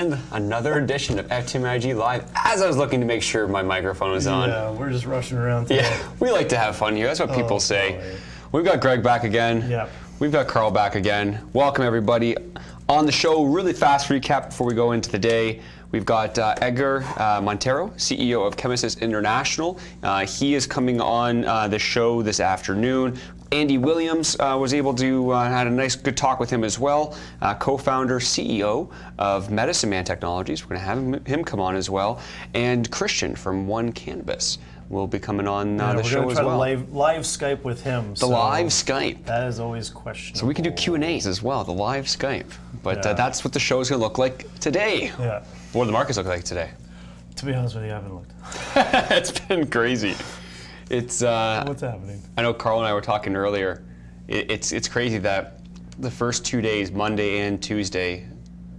and another edition of FTMIG Live. As I was looking to make sure my microphone was on. Yeah, we're just rushing around today. Yeah, we like to have fun here. That's what people say. Boy. We've got Greg back again. Yep. We've got Carl back again. Welcome, everybody. On the show, really fast recap before we go into the day. We've got Edgar Montero, CEO of Chemesis International. He is coming on the show this afternoon. Andy Williams was able to had a nice, good talk with him as well. Co-founder, CEO of Midas Technologies. We're going to have him come on as well. And Christian from One Cannabis will be coming on the show as well. We're going to try to live Skype with him. The live Skype. That is always questionable. So we can do Q&As as well, the live Skype. But that's what the show is going to look like today. Yeah. What do the markets look like today? To be honest with you, I haven't looked. It's been crazy. It's what's happening? I know Carl and I were talking earlier. It's crazy that the first 2 days, Monday and Tuesday,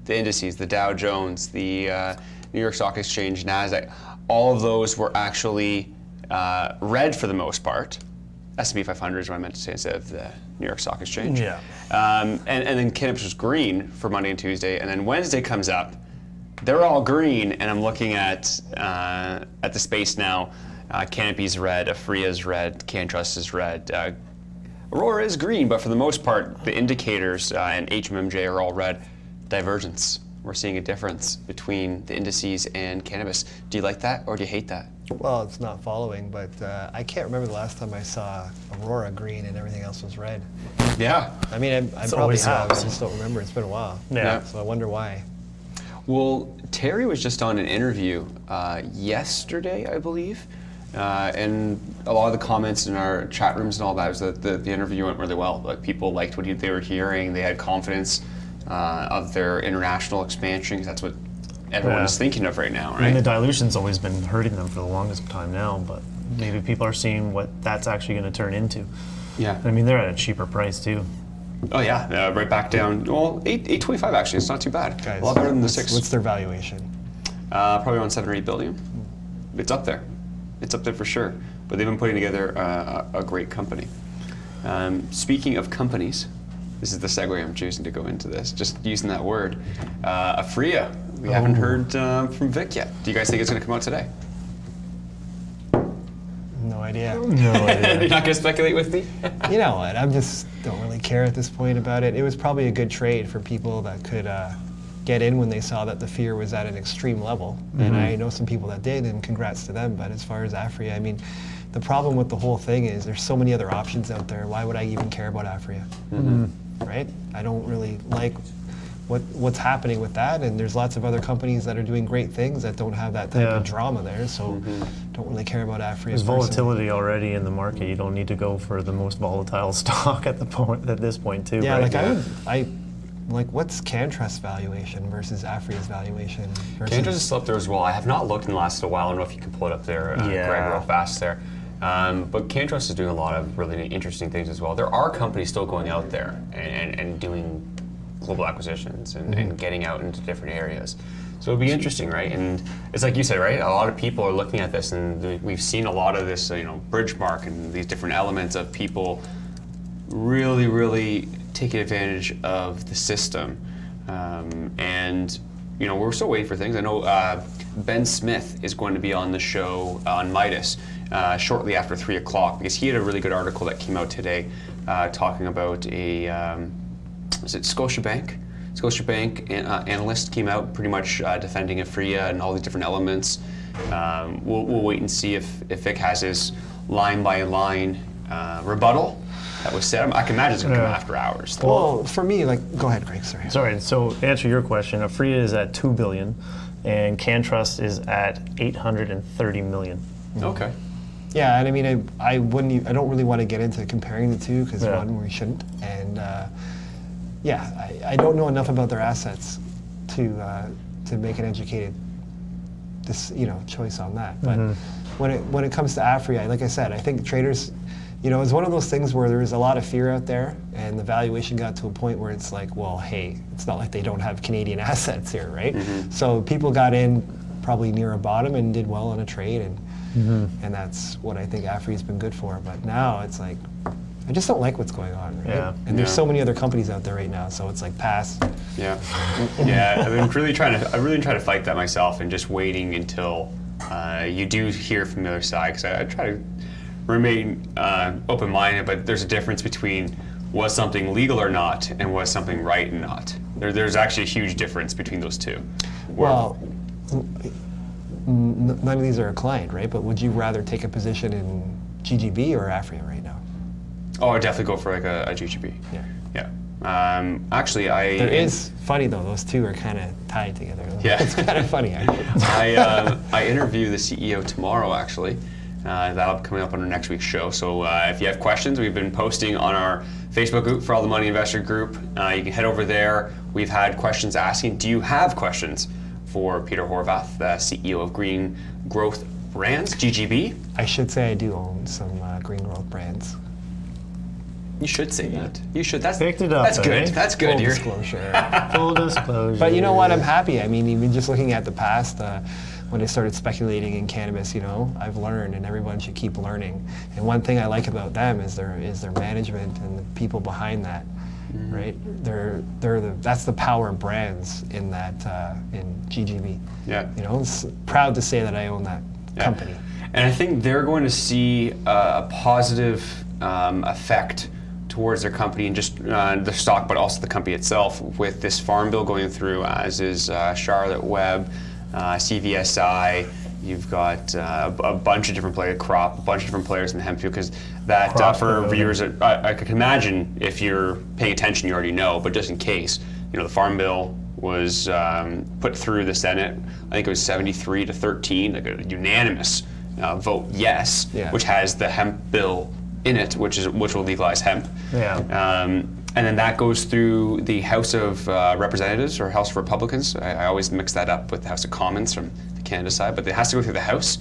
the indices, the Dow Jones, the New York Stock Exchange, NASDAQ, all of those were actually red for the most part. S&P 500 is what I meant to say instead of the New York Stock Exchange. Yeah. And then cannabis was green for Monday and Tuesday, and then Wednesday comes up. They're all green, and I'm looking at the space now. Canopy's red, Afrea's red, CannTrust is red. Aurora is green, but for the most part, the indicators and HMMJ are all red. Divergence. We're seeing a difference between the indices and cannabis. Do you like that, or do you hate that? Well, it's not following, but I can't remember the last time I saw Aurora green and everything else was red. Yeah. I mean, I probably have. I just don't remember. It's been a while. Yeah. So I wonder why. Well, Terry was just on an interview yesterday, I believe, and a lot of the comments in our chat rooms and all that was that the interview went really well. Like, people liked what they were hearing. They had confidence of their international expansion, because that's what everyone's thinking of right now, right? I mean, the dilution's always been hurting them for the longest time now, but maybe people are seeing what that's actually going to turn into. Yeah. I mean, they're at a cheaper price too. Oh yeah, right back down. Well, 825 actually. It's not too bad. Guys, a lot better than the 6. What's their valuation? Probably around 7 or 8 billion. It's up there. It's up there for sure. But they've been putting together a great company. Speaking of companies, this is the segue I'm choosing to go into this. Just using that word, Afrea. We haven't heard from Vic yet. Do you guys think it's going to come out today? No idea. No idea. You're not going to speculate with me? You know what? I just don't really care at this point about it. It was probably a good trade for people that could get in when they saw that the fear was at an extreme level. Mm-hmm. And I know some people that did, and congrats to them. But as far as Afrea, I mean, the problem with the whole thing is there's so many other options out there. Why would I even care about Afrea? Mm-hmm. Right? I don't really like what's happening with that, and there's lots of other companies that are doing great things that don't have that type of drama there, so don't really care about Afrea. There's volatility already in the market. You don't need to go for the most volatile stock at this point too. Yeah, right? like what's CannTrust valuation versus Afrea's valuation? CannTrust is still up there as well. I have not looked in the last while. I don't know if you can pull it up there, Greg, real fast there. But CannTrust is doing a lot of really interesting things as well. There are companies still going out there and doing global acquisitions and getting out into different areas. So it'll be interesting, right? And it's like you said, right? A lot of people are looking at this, and we've seen a lot of this, bridge mark and these different elements of people really, really taking advantage of the system. And we're still waiting for things. I know Ben Smith is going to be on the show on Midas shortly after 3 o'clock, because he had a really good article that came out today talking about was it Scotiabank? Scotiabank analyst came out pretty much defending Afrea and all these different elements. We'll wait and see if Vic has his line-by-line rebuttal that was said. I can imagine it's going to come after hours. Well, for me, go ahead, Greg, sorry. Sorry, so to answer your question, Afrea is at $2 billion, and CannTrust is at $830 million. Okay. Yeah, and I mean, I don't really want to get into comparing the two, because one, we shouldn't, and I don't know enough about their assets to make an educated choice on that. But when it comes to Afrea, like I said, I think traders, it's one of those things where there is a lot of fear out there, and the valuation got to a point where it's like, well, hey, it's not like they don't have Canadian assets here, right? So people got in probably near a bottom and did well on a trade, and that's what I think Afrea's been good for. But now it's like, I just don't like what's going on, right? Yeah. And there's so many other companies out there right now, so it's like pass. Yeah, yeah. I've been really trying to fight that myself, and just waiting until you do hear from the other side, because I try to remain open-minded. But there's a difference between was something legal or not, and was something right and not. There's actually a huge difference between those two. Well, none of these are a client, right? But would you rather take a position in GGB or Afria right now? Oh, I'd definitely go for like a GGB. Yeah. Yeah. Actually, There is, funny though, those two are kind of tied together. Yeah. It's kind of funny, actually. I interview the CEO tomorrow, actually. That'll be coming up on our next week's show. So if you have questions, we've been posting on our Facebook group for All the Money Investor group. You can head over there. We've had questions asking, do you have questions for Peter Horvath, the CEO of Green Growth Brands, GGB? I should say I do own some Green Growth Brands. You should say that. You should. That's Picked it up, That's good. eh? That's good. Full You're disclosure. Full disclosure. But you know what? I'm happy. I mean, even just looking at the past, when I started speculating in cannabis, you know, I've learned, and everyone should keep learning. And one thing I like about them is their management and the people behind that, right? That's the power of brands in that in GGB. Yeah. You know, it's proud to say that I own that company. And I think they're going to see a positive effect towards their company and just the stock, but also the company itself, with this farm bill going through, as is Charlotte Webb, CVSI. You've got a bunch of different players, Crop, a bunch of different players in the hemp field, because that for viewers, I can imagine if you're paying attention, you already know, but just in case, you know, the farm bill was put through the Senate. I think it was 73-13, like a unanimous vote yes, which has the hemp bill in it, which will legalize hemp. Yeah. And then that goes through the House of Representatives, or House of Republicans. I always mix that up with the House of Commons from the Canada side, but it has to go through the House.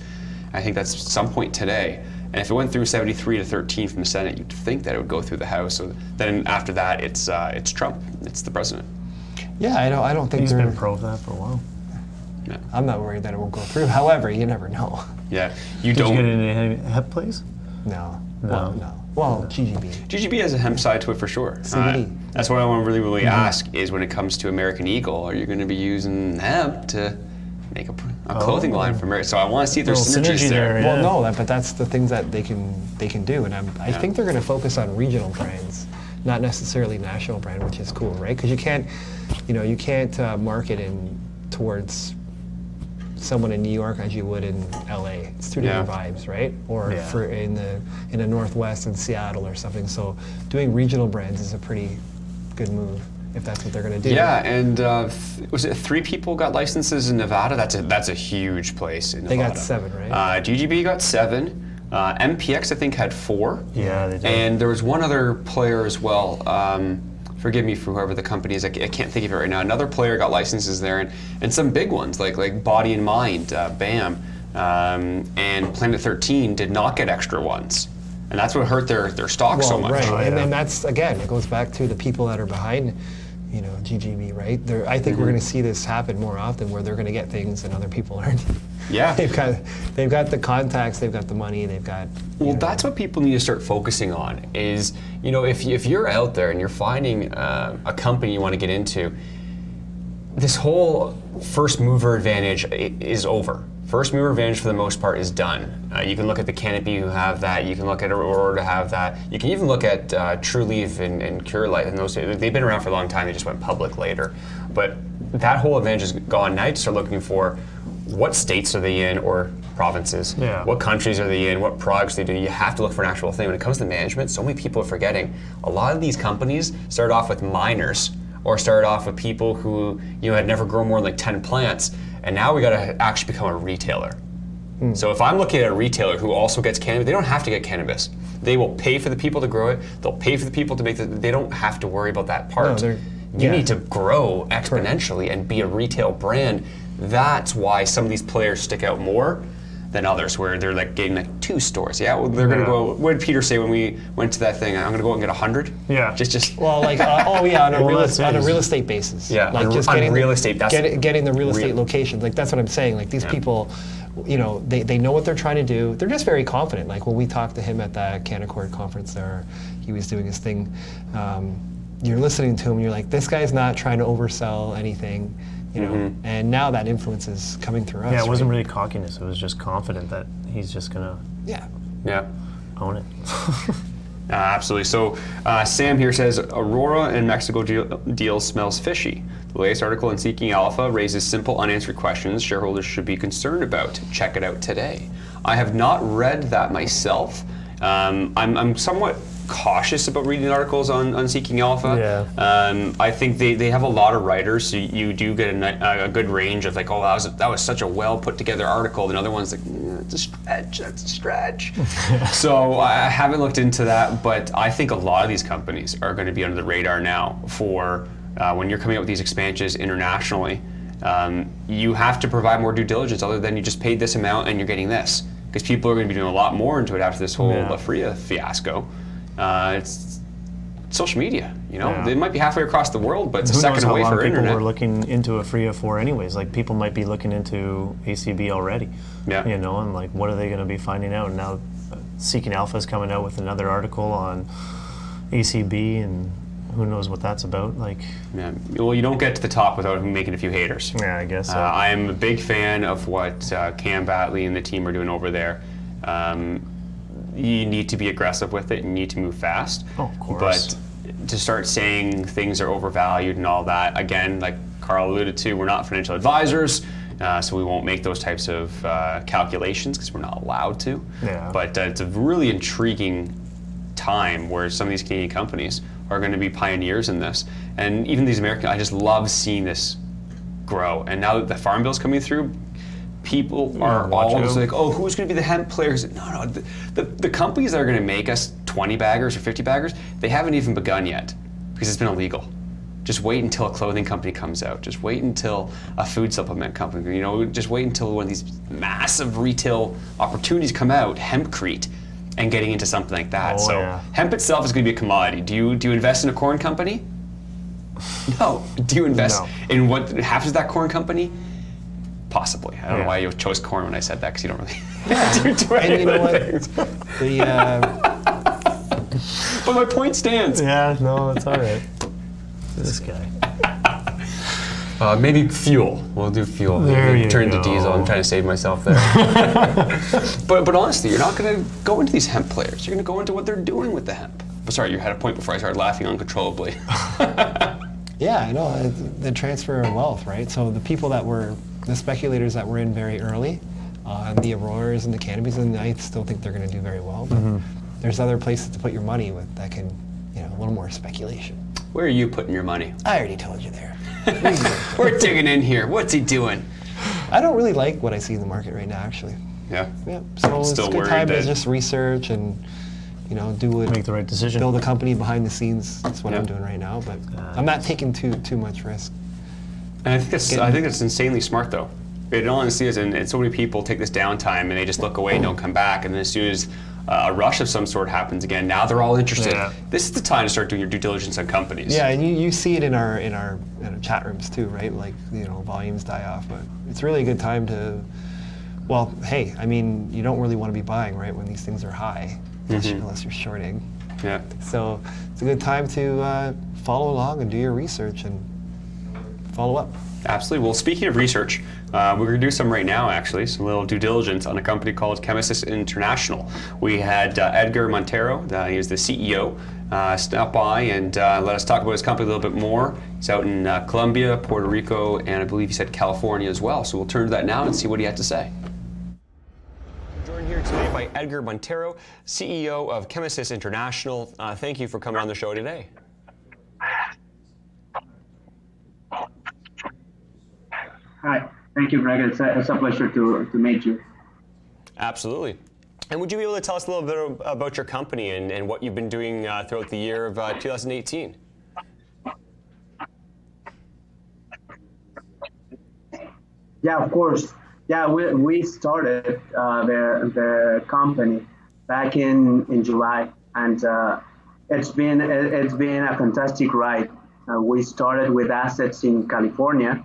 I think that's some point today. And if it went through 73-13 from the Senate, you'd think that it would go through the House. So then after that, it's Trump. It's the president. Yeah, I don't think he's been pro of that for a while. Yeah. I'm not worried that it won't go through. However, you never know. Yeah, Did you get into any hemp plays? No. No. Well, no. Well, GGB. GGB has a hemp side to it for sure. CBD. That's what I want to really ask is, when it comes to American Eagle, are you going to be using hemp to make a clothing line for America? So I want to see if there's synergies there. Yeah. Well, no, but that's the things that they can do, and I think they're going to focus on regional brands, not necessarily national brand, which is cool, right? Because you can't market towards someone in New York as you would in LA. It's two different vibes, right? Or for in the Northwest in Seattle or something. So doing regional brands is a pretty good move if that's what they're going to do. Yeah, and was it 3 people got licenses in Nevada? That's a huge place in Nevada. They got 7, right? GGB got 7. MPX I think had 4. Yeah, they did. And there was one other player as well. Forgive me for whoever the company is. I can't think of it right now. Another player got licenses there, and some big ones like Body and Mind, BAM, and Planet 13 did not get extra ones, and that's what hurt their stock so much. Right, and then that's, again, it goes back to the people that are behind, you know, GGB, right? I think we're going to see this happen more often, where they're going to get things and other people aren't. Yeah, they've got the contacts, they've got the money, they've got. Well, that's what people need to start focusing on. Is, you know, if you're out there and you're finding a company you want to get into, this whole first mover advantage is over. First mover advantage for the most part is done. You can look at the Canopy who have that. You can look at Aurora to have that. You can even look at Trulieve and Curelight, and those, they've been around for a long time. They just went public later. But that whole advantage is gone. Now you start looking for what states are they in, or provinces. Yeah. What countries are they in? What products they do? You have to look for an actual thing. When it comes to management, so many people are forgetting. A lot of these companies started off with miners, or started off with people who, you know, had never grown more than like 10 plants, and now we got to actually become a retailer. So if I'm looking at a retailer who also gets cannabis, they don't have to get cannabis. They will pay for the people to grow it. They'll pay for the people to make it. They don't have to worry about that part. No, you need to grow exponentially and be a retail brand. That's why some of these players stick out more than others, where they're like getting like 2 stores. Yeah, well, they're gonna go. What did Peter say when we went to that thing? I'm gonna go out and get 100. Yeah. Just. Well, like on a real estate basis. Yeah. Like on real estate. That's getting the real estate locations. Like that's what I'm saying. Like these people you know, they know what they're trying to do. They're just very confident. Like when we talked to him at the Canaccord conference there, he was doing his thing. You're listening to him, you're like, this guy's not trying to oversell anything, you know. And now that influence is coming through us. Yeah, it wasn't really cockiness. It was just confident that he's just gonna own it. Absolutely. So Sam here says, Aurora and Mexico deal smells fishy. The latest article in Seeking Alpha raises simple unanswered questions shareholders should be concerned about. Check it out today. I have not read that myself. I'm somewhat cautious about reading articles on Seeking Alpha. I think they have a lot of writers, so you do get a good range of like, oh, that was such a well put together article. And other ones like, that's a stretch. So I haven't looked into that, but I think a lot of these companies are going to be under the radar now for when you're coming up with these expansions internationally. You have to provide more due diligence other than you just paid this amount and you're getting this, because people are going to be doing a lot more into it after this whole Afria fiasco. It's social media, you know. They might be halfway across the world, but it's a second away for internet. People were looking into Afria for anyways. Like people might be looking into ACB already. You know, and like, what are they going to be finding out? And now Seeking Alpha is coming out with another article on ACB, and who knows what that's about. Like, well, you don't get to the top without making a few haters. Yeah, I guess so. I am a big fan of what Cam Batley and the team are doing over there. You need to be aggressive with it. You need to move fast. Oh, of course. But to start saying things are overvalued and all that, again, like Carl alluded to, we're not financial advisors, so we won't make those types of calculations because we're not allowed to. But it's a really intriguing time where some of these Canadian companies are going to be pioneers in this. And even these American, I just love seeing this grow. And now that the Farm Bill's coming through, people are all just like, oh, who's going to be the hemp players? No, the companies that are going to make us 20 baggers or 50 baggers, they haven't even begun yet because it's been illegal. Just wait until a clothing company comes out. Just wait until a food supplement company, you know, just wait until one of these massive retail opportunities come out, Hempcrete, and getting into something like that. Hemp itself is going to be a commodity. Do you invest in a corn company? No. Do you invest in what happens to that corn company? Possibly. I don't know why you chose corn when I said that, because you don't really do any and you know what? But my point stands. Yeah, no, it's all right. This guy. Maybe fuel. We'll do fuel. There you Turn go. to diesel. I'm trying to save myself there. but honestly, you're not going to go into these hemp players. You're going to go into what they're doing with the hemp. But sorry, you had a point before I started laughing uncontrollably. Yeah, I know. The transfer of wealth, right? So the people that were, the speculators that were in very early, the Auroras and the Cannabis, and I still think they're going to do very well. But there's other places to put your money with that can, you know, a little more speculation. Where are you putting your money? I already told you there. We're digging in here. What's he doing? I don't really like what I see in the market right now, actually. Yeah. So it's a good time to just research and, you know, make the right decision. Build a company behind the scenes. That's what I'm doing right now. But I'm not taking too much risk. And I think it's insanely smart, though. It honestly is, and so many people take this downtime and they just look away and don't come back. And then as soon as a rush of some sort happens again, now they're all interested. This is the time to start doing your due diligence on companies. Yeah, and you see it in our chat rooms too, right? Like, you know, volumes die off, but it's really a good time to. Well, hey, I mean, you don't really want to be buying, right, when these things are high, unless you're shorting. Yeah. So it's a good time to follow along and do your research and follow up. Absolutely. Well, speaking of research, we're going to do some right now, actually, some little due diligence on a company called Chemesis International. We had Edgar Montero, he is the CEO, stop by and let us talk about his company a little bit more. He's out in Colombia, Puerto Rico, and I believe he said California as well. So we'll turn to that now and see what he had to say. Joined here today by Edgar Montero, CEO of Chemesis International. Thank you for coming on the show today. Hi, thank you, Greg. It's a pleasure to meet you. Absolutely. And would you be able to tell us a little bit about your company and what you've been doing throughout the year of 2018? Yeah, of course. Yeah, we started the company back in July, and it's been a fantastic ride. We started with assets in California.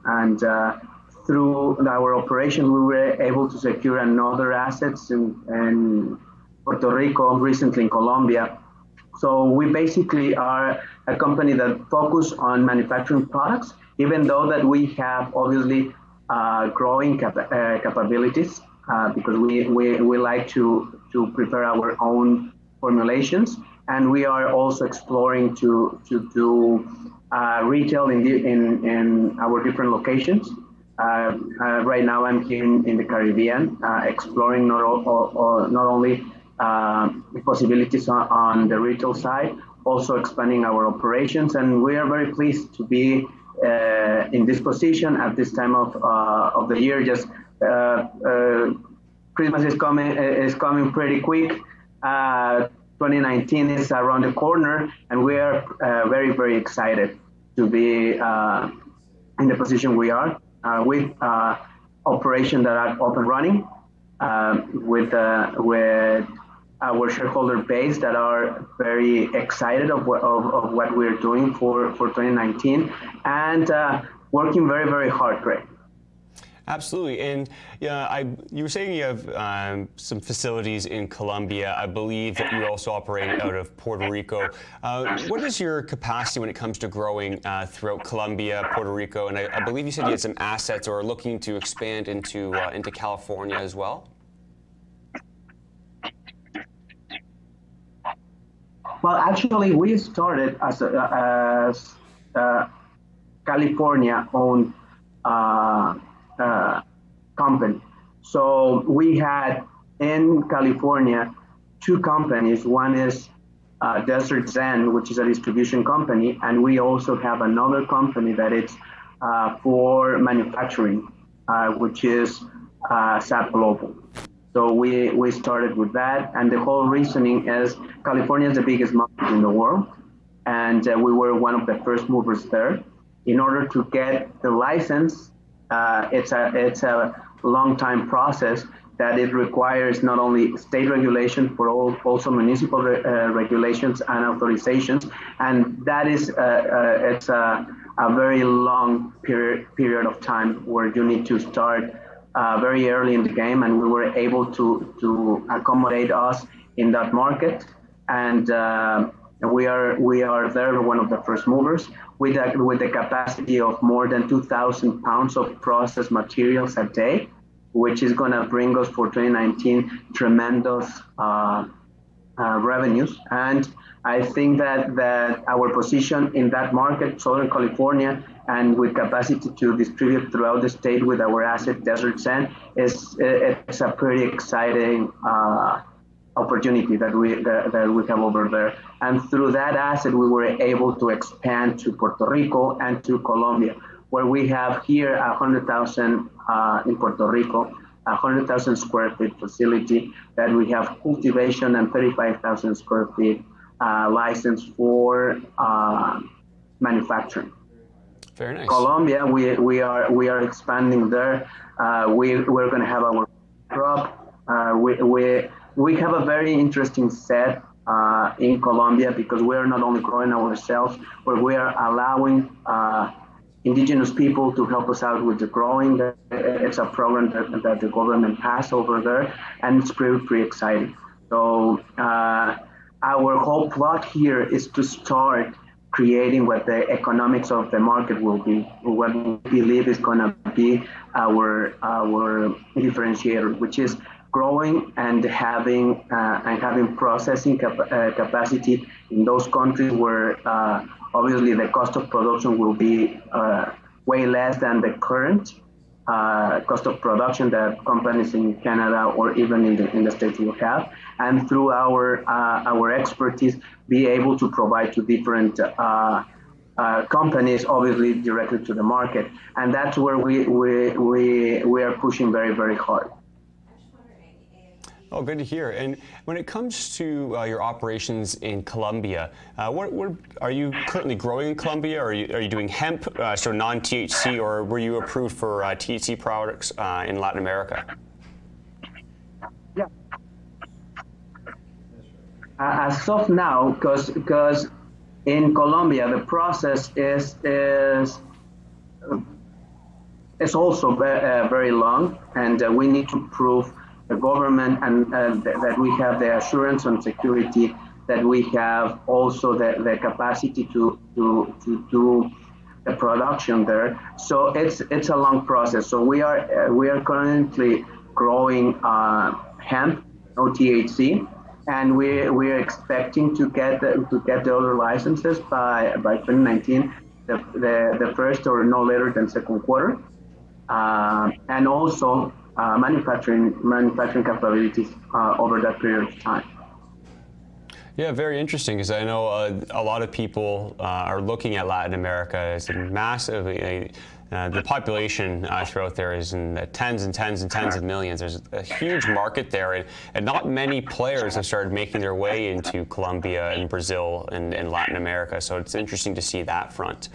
And through our operation, we were able to secure another assets in Puerto Rico, recently in Colombia. So we basically are a company that focus on manufacturing products, even though that we have obviously growing capabilities, because we like to prepare our own formulations, and we are also exploring to do retail in our different locations. Right now I'm here in the Caribbean, exploring not only the possibilities on the retail side, also expanding our operations, and we are very pleased to be in this position at this time of the year. Just Christmas is coming pretty quick. 2019 is around the corner, and we are very, very excited to be in the position we are with operation that are up and running, with our shareholder base that are very excited of what we're doing for 2019, and working very, very hard, Greg. Absolutely, and you were saying you have some facilities in Colombia. I believe that you also operate out of Puerto Rico. What is your capacity when it comes to growing throughout Colombia, Puerto Rico, and I believe you said you had some assets or are looking to expand into California as well? Well, actually, we started as a California-owned company. So we had in California 2 companies. One is Desert Zen, which is a distribution company, and we also have another company that is for manufacturing, which is SAP Global. So we started with that, and the whole reasoning is California is the biggest market in the world, and we were one of the first movers there. In order to get the license, it's a long time process that it requires not only state regulation, but also municipal regulations and authorizations, and that is it's a very long period of time where you need to start very early in the game, and we were able to accommodate us in that market, and we are there, one of the first movers, with the capacity of more than 2,000 pounds of processed materials a day, which is going to bring us for 2019 tremendous revenues. And I think that our position in that market, Southern California, and with capacity to distribute throughout the state with our asset Desert Zen, it's a pretty exciting opportunity that we have over there. And through that asset, we were able to expand to Puerto Rico and to Colombia, where we have here 100,000 in Puerto Rico, 100,000 square feet facility that we have cultivation, and 35,000 square feet license for manufacturing. Very nice. Colombia, we are expanding there. We're going to have our crop. We have a very interesting set in Colombia, because we are not only growing ourselves, but we are allowing indigenous people to help us out with the growing. It's a program that the government has over there, and it's pretty exciting. So our whole plot here is to start creating what the economics of the market will be, what we believe is going to be our differentiator, which is growing and having processing capacity in those countries where obviously the cost of production will be way less than the current cost of production that companies in Canada or even in the States will have, and through our expertise be able to provide to different companies, obviously directly to the market, and that's where we are pushing very, very hard. Oh, good to hear. And when it comes to your operations in Colombia, what are you currently growing in Colombia? Are you doing hemp, so non-THC, or were you approved for THC products in Latin America? Yeah. As of now, because in Colombia the process is it's also very long, and we need to prove the government and that we have the assurance and security, that we have also the capacity to do the production there. So it's a long process. So we are currently growing hemp, no THC, and we're expecting to get the other licenses by 2019, the first or no later than second quarter, and also manufacturing capabilities over that period of time. Yeah, very interesting, because I know a lot of people are looking at Latin America as a massive, the population throughout there is in the tens and tens and tens of millions. There's a huge market there, and not many players have started making their way into Colombia and Brazil and Latin America, so it's interesting to see that front.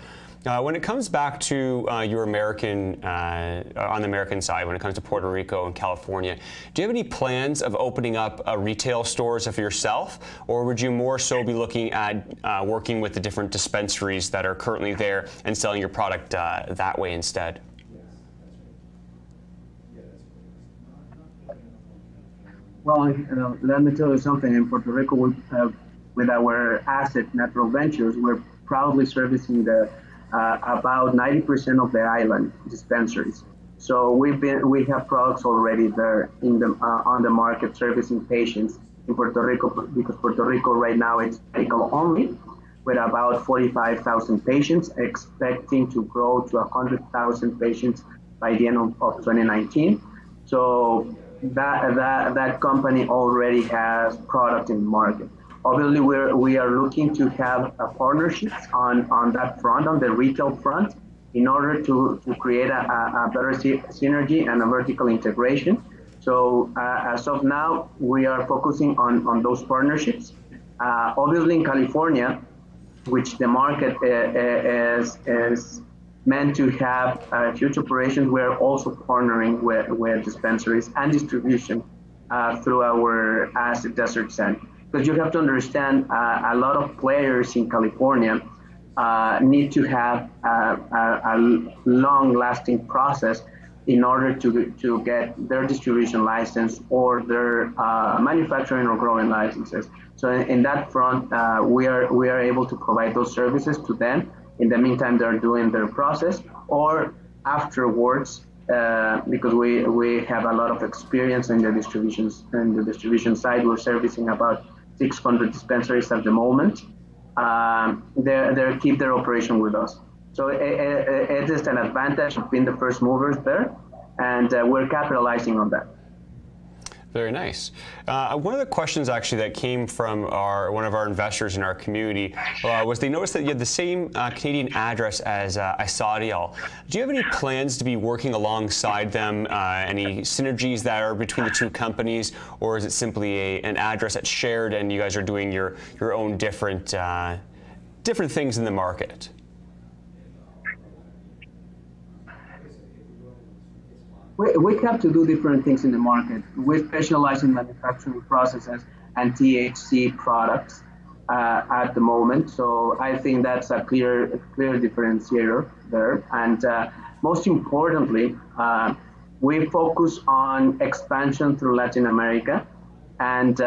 When it comes back to your American, on the American side, when it comes to Puerto Rico and California, do you have any plans of opening up retail stores for yourself, or would you more so be looking at working with the different dispensaries that are currently there and selling your product that way instead? Well, let me tell you something. In Puerto Rico, with our asset, Natural Ventures, we're proudly servicing the about 90% of the island dispensaries. So we have products already there on the market servicing patients in Puerto Rico, because Puerto Rico right now is medical only, with about 45,000 patients, expecting to grow to 100,000 patients by the end of 2019. So that company already has product in the market. Obviously, we are looking to have partnerships on that front, on the retail front, in order to create a better synergy and a vertical integration. So as of now, we are focusing on those partnerships. Obviously, in California, which the market is meant to have huge operations, we are also partnering with dispensaries and distribution through our asset Desert Zen. Because you have to understand, a lot of players in California need to have a long-lasting process in order to get their distribution license or their manufacturing or growing licenses. So in that front, we are able to provide those services to them. In the meantime, they're doing their process, or afterwards, because we have a lot of experience in the distribution side. We're servicing about 600 dispensaries at the moment. They keep their operation with us. So it is an advantage of being the first movers there, and we're capitalizing on that. Very nice. One of the questions actually that came from one of our investors in our community was they noticed that you had the same Canadian address as Isadial. Do you have any plans to be working alongside them? Any synergies that are between the two companies, or is it simply an address that's shared and you guys are doing your own different things in the market? We have to do different things in the market. We specialize in manufacturing processes and THC products at the moment. So I think that's a clear differentiator there. And most importantly, we focus on expansion through Latin America. And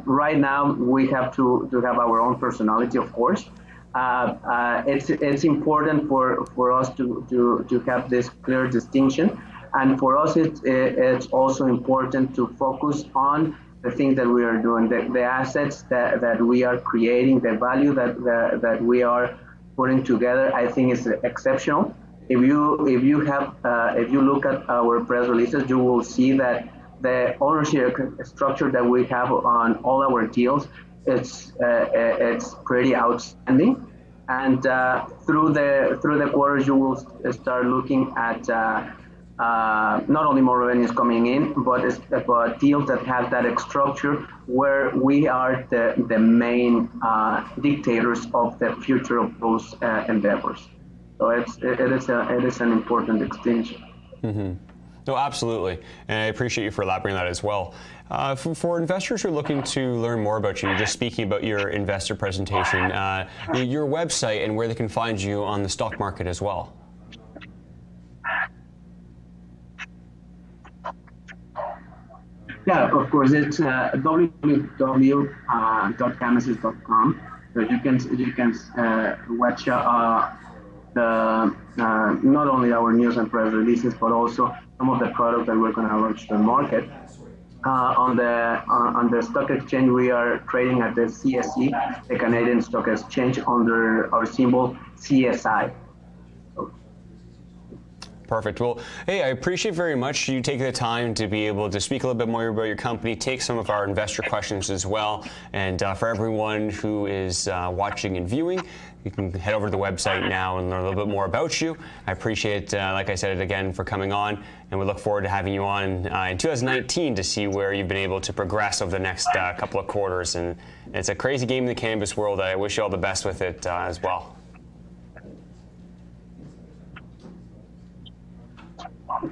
right now we have to have our own personality, of course. It's important for us to have this clear distinction. And for us, it's also important to focus on the things that we are doing, the assets that we are creating, the value that we are putting together. I think is exceptional. If you look at our press releases, you will see that the ownership structure that we have on all our deals, it's pretty outstanding. And through the quarters, you will start looking at not only more revenues coming in, but deals that have that structure where we are the main dictators of the future of those endeavors. So it is an important distinction. Mm-hmm. No, absolutely, and I appreciate you for elaborating that as well. For investors who are looking to learn more about you, just speaking about your investor presentation, your website and where they can find you on the stock market as well. Yeah, of course. It's www.cannabis.com. So you can watch not only our news and press releases, but also some of the products that we're going to launch to the market. On the stock exchange, we are trading at the CSE, the Canadian Stock Exchange, under our symbol CSI. Perfect. Well, hey, I appreciate very much you taking the time to be able to speak a little bit more about your company, take some of our investor questions as well. And for everyone who is watching and viewing, you can head over to the website now and learn a little bit more about you. I appreciate, like I said it again, for coming on, and we look forward to having you on in 2019 to see where you've been able to progress over the next couple of quarters. And it's a crazy game in the cannabis world. I wish you all the best with it as well.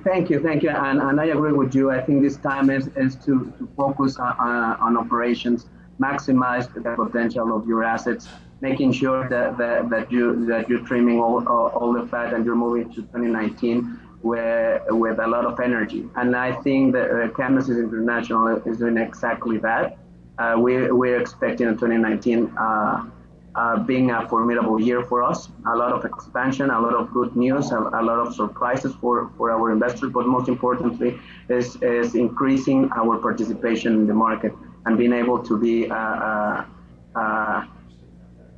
Thank you, and I agree with you. I think this time is to focus on operations, maximize the potential of your assets, making sure that you're trimming all the fat, and you're moving to 2019 with a lot of energy. And I think that Cannabis International is doing exactly that. We're expecting in 2019 being a formidable year for us. A lot of expansion, a lot of good news, a lot of surprises for our investors, but most importantly is increasing our participation in the market and being able to be a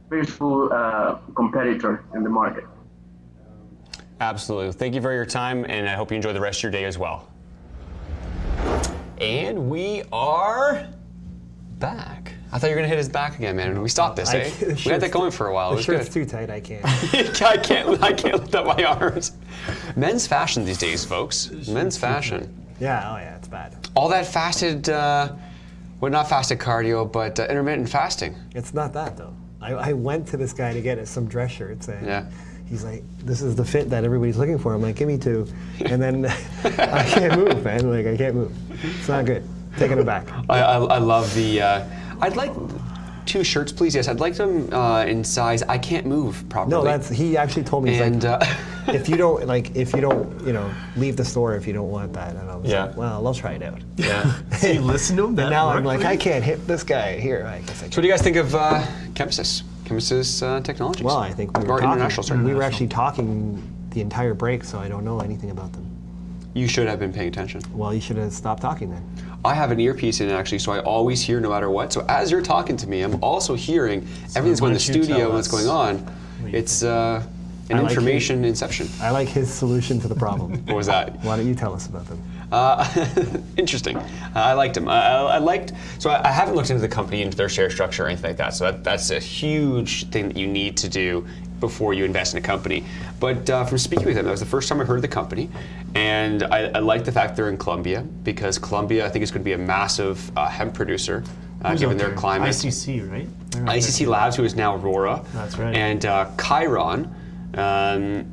fierceful competitor in the market. Absolutely. Thank you for your time, and I hope you enjoy the rest of your day as well. And we are back. I thought you were going to hit his back again, man. We stopped this, eh? We had that going for a while. It was good. The shirt's too tight. I can't. I can't lift up my arms. Men's fashion these days, folks. Men's fashion. Yeah, oh yeah, it's bad. All that fasted, well, not fasted cardio, but intermittent fasting. It's not that, though. I went to this guy to get some dress shirts, and he's like, this is the fit that everybody's looking for. I'm like, give me two. And then I can't move, man. Like, I can't move. It's not good. Taking it back. I love the... I'd like 2 shirts, please. Yes, I'd like them in size. I can't move properly. No, he actually told me. He's like, if you don't leave the store if you don't want that. And I was like, well, I'll try it out. Yeah. So you listen to him. And now I'm like, I can't hit this guy here. I guess I can. So what do you guys think of Chemesis Technologies? Well, I think we were actually talking the entire break, so I don't know anything about them. You should have been paying attention. Well, you should have stopped talking then. I have an earpiece in actually, so I always hear no matter what. So as you're talking to me, I'm also hearing everything's going in the studio and what's going on. It's an information inception. I like his solution to the problem. What was that? Why don't you tell us about them? Interesting. I liked him. So I haven't looked into the company, into their share structure or anything like that. So that's a huge thing that you need to do before you invest in a company. But from speaking with them, that was the first time I heard of the company. And I like the fact they're in Colombia, because Colombia, I think, is going to be a massive hemp producer, given their climate. ICC, right? ICC Labs, who is now Aurora. That's right. And Chiron. I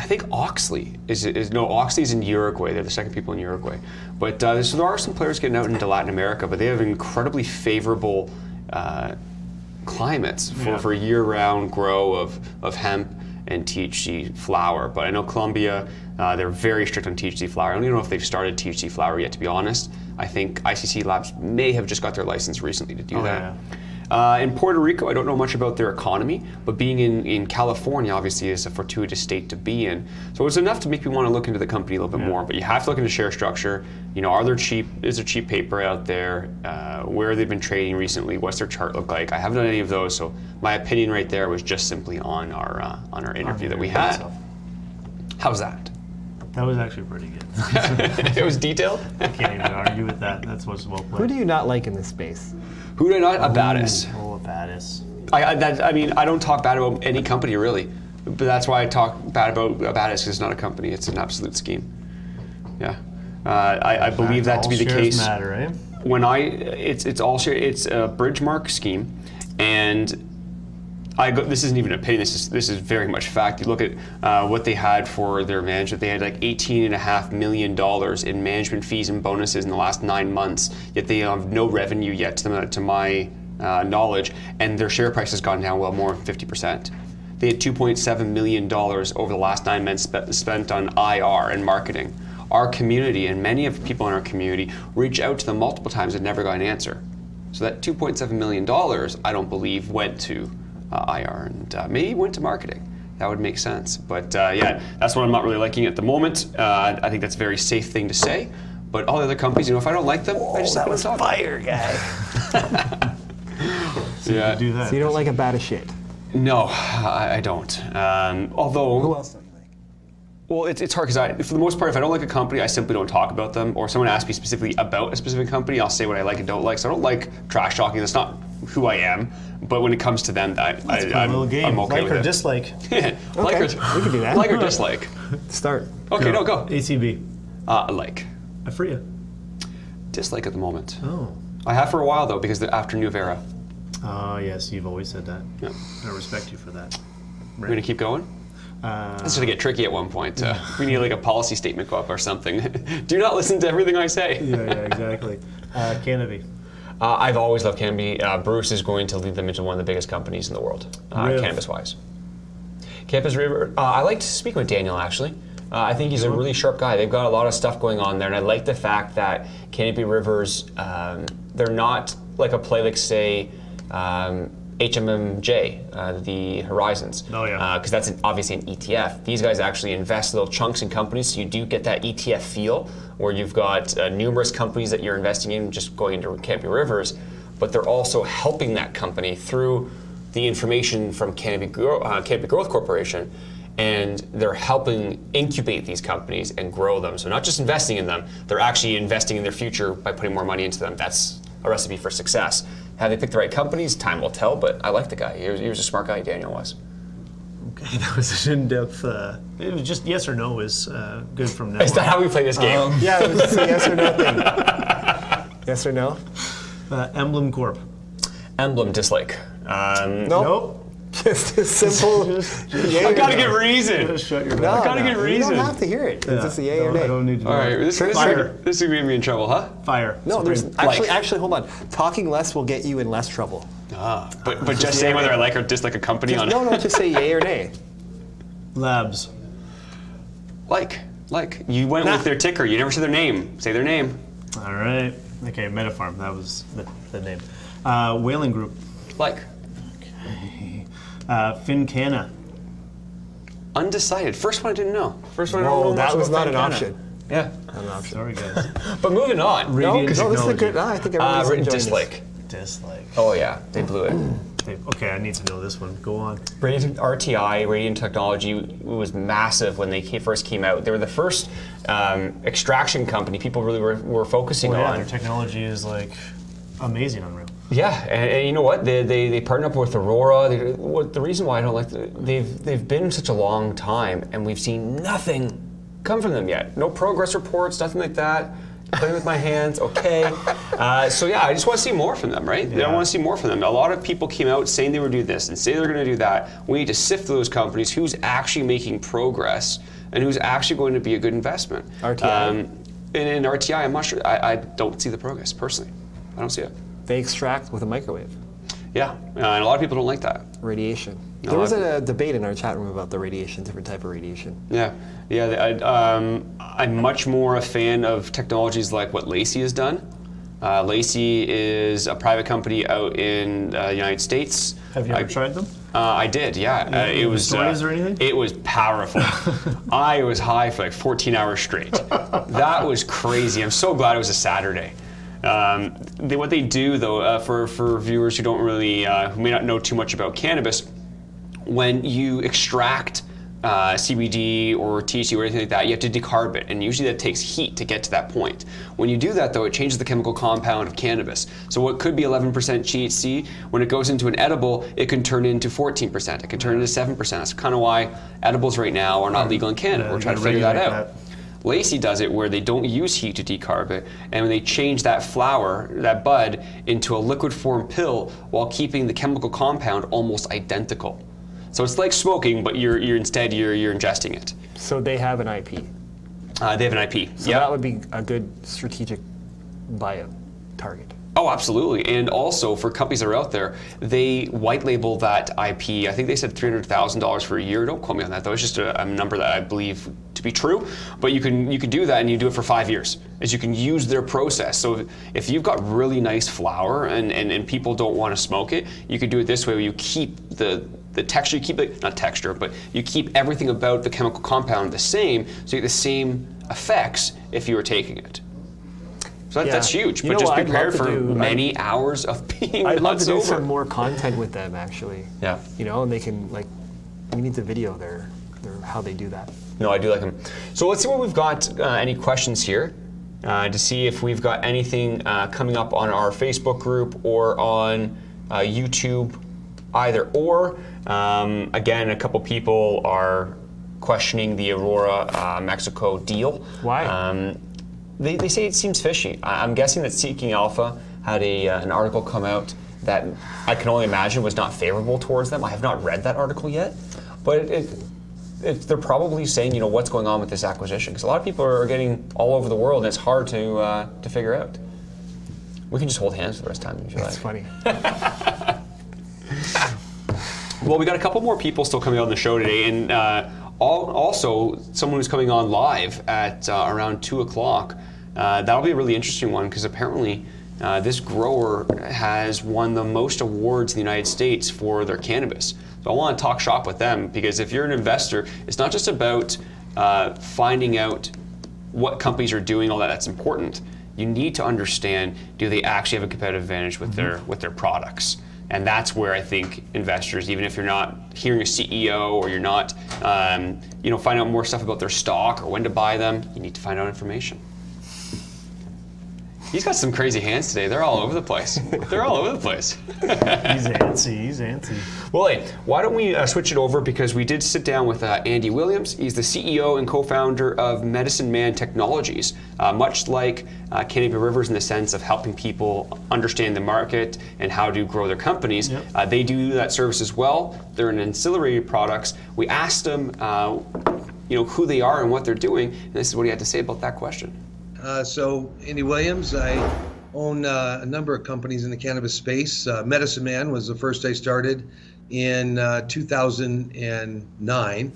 think Oxley's in Uruguay. They're the second people in Uruguay. But so there are some players getting out into Latin America, but they have incredibly favorable climates for year-round grow of hemp and THC flower. But I know Colombia, they're very strict on THC flower. I don't even know if they've started THC flower yet, to be honest. I think ICC Labs may have just got their license recently to do that. Yeah. In Puerto Rico, I don't know much about their economy, but being in California obviously is a fortuitous state to be in. So it's enough to make me want to look into the company a little bit more. But you have to look into share structure. You know, is there cheap paper out there? Where they've been trading recently? What's their chart look like? I haven't done any of those, so my opinion right there was just simply on our interview that we had. How's that? That was actually pretty good. It was detailed? I can't even argue with that. That's what's well played. Who do you not like in this space? Who do I not? Midas. Oh, Midas. I mean, I don't talk bad about any company really, but that's why I talk bad about Midas, because it's not a company; it's an absolute scheme. Yeah, I believe that to be the case. Matter, eh? When it's a Bridgemark scheme, and this isn't even an opinion. This is very much fact. You look at what they had for their management. They had like $18.5 million in management fees and bonuses in the last 9 months. Yet they have no revenue yet, to my knowledge, and their share price has gone down well more than 50%. They had $2.7 million over the last 9 months spent on IR and marketing. our community and many of the people in our community reach out to them multiple times and never got an answer. So that $2.7 million, I don't believe, went to IR and maybe went to marketing. That would make sense. But yeah, that's what I'm not really liking at the moment. I think that's a very safe thing to say. But all the other companies, you know, if I don't like them, I just that was fire, guy. So yeah. do that. So you don't like a bag of shit? No, I don't. Although, who else don't you like? Well, it's hard because for the most part, if I don't like a company, I simply don't talk about them. Or if someone asks me specifically about a specific company, I'll say what I like and don't like. So I don't like trash talking. That's not who I am. But when it comes to them, I'm okay like with or it. dislike. Yeah, like okay, we can do that. Like or dislike. Start. Okay, no, go. ACB. Like. Afria. Dislike at the moment. Oh. I have for a while though, because after New Era. Oh yes, you've always said that. Yeah. I respect you for that. We're gonna keep going. It's gonna get tricky at one point. We need like a policy statement go up or something. Do not listen to everything I say. Yeah, exactly. Cannabis. I've always loved Cannabis. Bruce is going to lead them into one of the biggest companies in the world, cannabis-wise. Campus River. I liked speaking with Daniel actually. I think he's a really sharp guy. They've got a lot of stuff going on there, and I like the fact that Cannabis Rivers, they're not like a play like say HMMJ, the Horizons. Oh yeah. Because that's obviously an ETF. These guys actually invest little chunks in companies, so you do get that ETF feel, where you've got numerous companies that you're investing in, just going into Cannabis Rivers, but they're also helping that company through the information from Cannabis Growth Corporation, and they're helping incubate these companies and grow them. So not just investing in them, they're actually investing in their future by putting more money into them. That's a recipe for success. Have they picked the right companies? Time will tell, but I like the guy. He was a smart guy, Daniel was. Okay, that was an in-depth, it was just yes or no is good from now Is that how we play this game? Yeah, it was just a yes or no thing. Yes or no? Emblem Corp. Emblem, dislike. Nope. Just a simple yay I gotta no. get reason. Just shut your No, mouth. I gotta get reason. You don't have to hear it. It's just a yay or I nay. don't need to know. All right, this is going to get me in trouble, huh? Fire. No, Supreme. there's actually, hold on. Talking less will get you in less trouble. But just saying whether I like or dislike a company on it. No, just say yay or nay. Labs. Like. You went with their ticker. You never said their name. Say their name. All right. Okay, Metafarm. That was the name. Whaling Group. Like. Okay. Fincana. Undecided. First one I didn't know. First one I don't Whoa, know that much was about not an Fincana. option. Yeah. Not an option. Sorry, guys. But moving on. No, Radiant this is a good. Technology. I think everyone's enjoying Dislike. Dislike. Oh yeah, they blew it. Okay, I need to know this one. Go on. Radiant RTI, Radiant Technology, was massive when they first came out. They were the first extraction company people really were focusing on. Their technology is like amazing, unreal. Yeah, and you know what? They partnered up with Aurora. The reason why I don't like they've been such a long time, and we've seen nothing come from them yet. No progress reports, nothing like that. Playing with my hands, okay. So yeah, I just want to see more from them, right? Yeah. I want to see more from them. A lot of people came out saying they would do this and say they're going to do that. We need to sift through those companies, who's actually making progress and who's actually going to be a good investment. RTI? In RTI, I'm not sure. I don't see the progress, personally. I don't see it. They extract with a microwave. Yeah, and a lot of people don't like that. Radiation. No, There was a debate in our chat room about the radiation, different type of radiation. Yeah. I'm much more a fan of technologies like what Lacey has done. Lacey is a private company out in the United States. Have you ever tried them? I did, yeah. It was stories or anything? It was powerful. I was high for like 14 hours straight. That was crazy. I'm so glad it was a Saturday. What they do, though, for viewers who don't really, who may not know too much about cannabis, when you extract CBD or THC or anything like that, you have to decarb it, and usually that takes heat to get to that point. When you do that, though, it changes the chemical compound of cannabis. So what could be 11% THC, when it goes into an edible, it can turn into 14%. It can turn into 7%. That's kind of why edibles right now are not legal in Canada. Yeah, We're trying to figure that out. Lacey does it where they don't use heat to decarb it, and when they change that flower, that bud, into a liquid form pill while keeping the chemical compound almost identical. So it's like smoking, but you're ingesting it. So they have an IP. They have an IP. So that would be a good strategic buyout target. Oh, absolutely. And also for companies that are out there, they white label that IP. I think they said $300,000 for a year. Don't quote me on that though. It's just a number that I believe to be true. But you can do that, and you do it for 5 years, as you can use their process. So if you've got really nice flower and people don't want to smoke it, you could do it this way where you keep the texture, you keep it, not texture, but you keep everything about the chemical compound the same, so you get the same effects if you were taking it. So that's huge, but just prepare for many hours of being I'd love to do sober. some more content with them, actually. Yeah. You know, and they can, like, we need to video how they do that. No, I do like them. So let's see what we've got, any questions here, to see if we've got anything coming up on our Facebook group or on YouTube, either or. Again, a couple people are questioning the Aurora, Mexico deal. Why? They say it seems fishy. I'm guessing that Seeking Alpha had an article come out that I can only imagine was not favorable towards them. I have not read that article yet, but they're probably saying, you know, what's going on with this acquisition, because a lot of people are getting all over the world, and it's hard to figure out. We can just hold hands for the rest of the time if you like. That's funny. Well, we got a couple more people still coming on the show today, and also someone who's coming on live at around 2 o'clock. That'll be a really interesting one, because apparently this grower has won the most awards in the United States for their cannabis. So I want to talk shop with them, because if you're an investor, it's not just about finding out what companies are doing, all that's important. You need to understand, do they actually have a competitive advantage with their products? And that's where I think investors, even if you're not hearing a CEO or you're not, find out more stuff about their stock or when to buy them, you need to find out information. He's got some crazy hands today. They're all over the place. They're all over the place. He's antsy. He's antsy. Well, hey, why don't we switch it over, because we did sit down with Andy Williams. He's the CEO and co-founder of Medicine Man Technologies. Much like Canopy Rivers in the sense of helping people understand the market and how to grow their companies, they do that service as well. They're in ancillary products. We asked them, who they are and what they're doing, and this is what he had to say about that question. So, Andy Williams, I own a number of companies in the cannabis space. Medicine Man was the first I started in 2009.